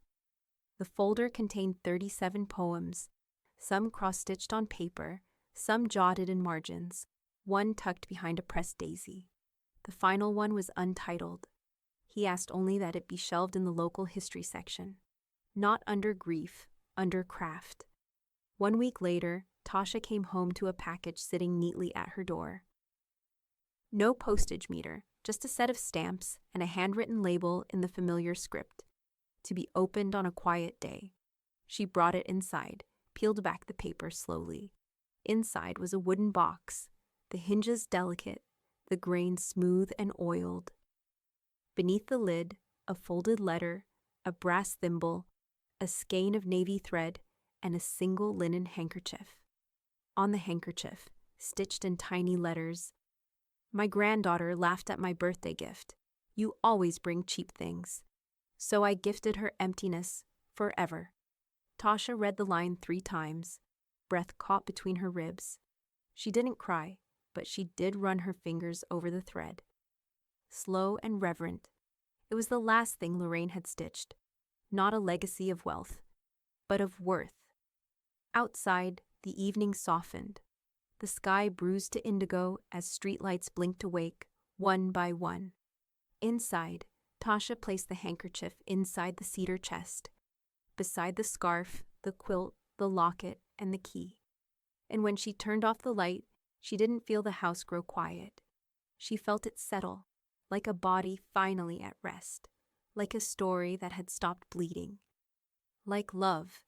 The folder contained 37 poems, some cross-stitched on paper, some jotted in margins, one tucked behind a pressed daisy. The final one was untitled. He asked only that it be shelved in the local history section. Not under grief, under craft. 1 week later, Tasha came home to a package sitting neatly at her door. No postage meter, just a set of stamps and a handwritten label in the familiar script, to be opened on a quiet day. She brought it inside, peeled back the paper slowly. Inside was a wooden box, the hinges delicate, the grain smooth and oiled. Beneath the lid, a folded letter, a brass thimble, a skein of navy thread, and a single linen handkerchief. On the handkerchief, stitched in tiny letters, "My granddaughter laughed at my birthday gift. You always bring cheap things." So I gifted her emptiness forever. Tasha read the line 3 times, breath caught between her ribs. She didn't cry, but she did run her fingers over the thread. Slow and reverent, it was the last thing Lorraine had stitched. Not a legacy of wealth, but of worth. Outside, the evening softened. The sky bruised to indigo as streetlights blinked awake, one by one. Inside, Tasha placed the handkerchief inside the cedar chest, beside the scarf, the quilt, the locket, and the key. And when she turned off the light, she didn't feel the house grow quiet. She felt it settle, like a body finally at rest, like a story that had stopped bleeding. Like love,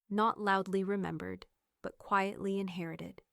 not loudly remembered, but quietly inherited.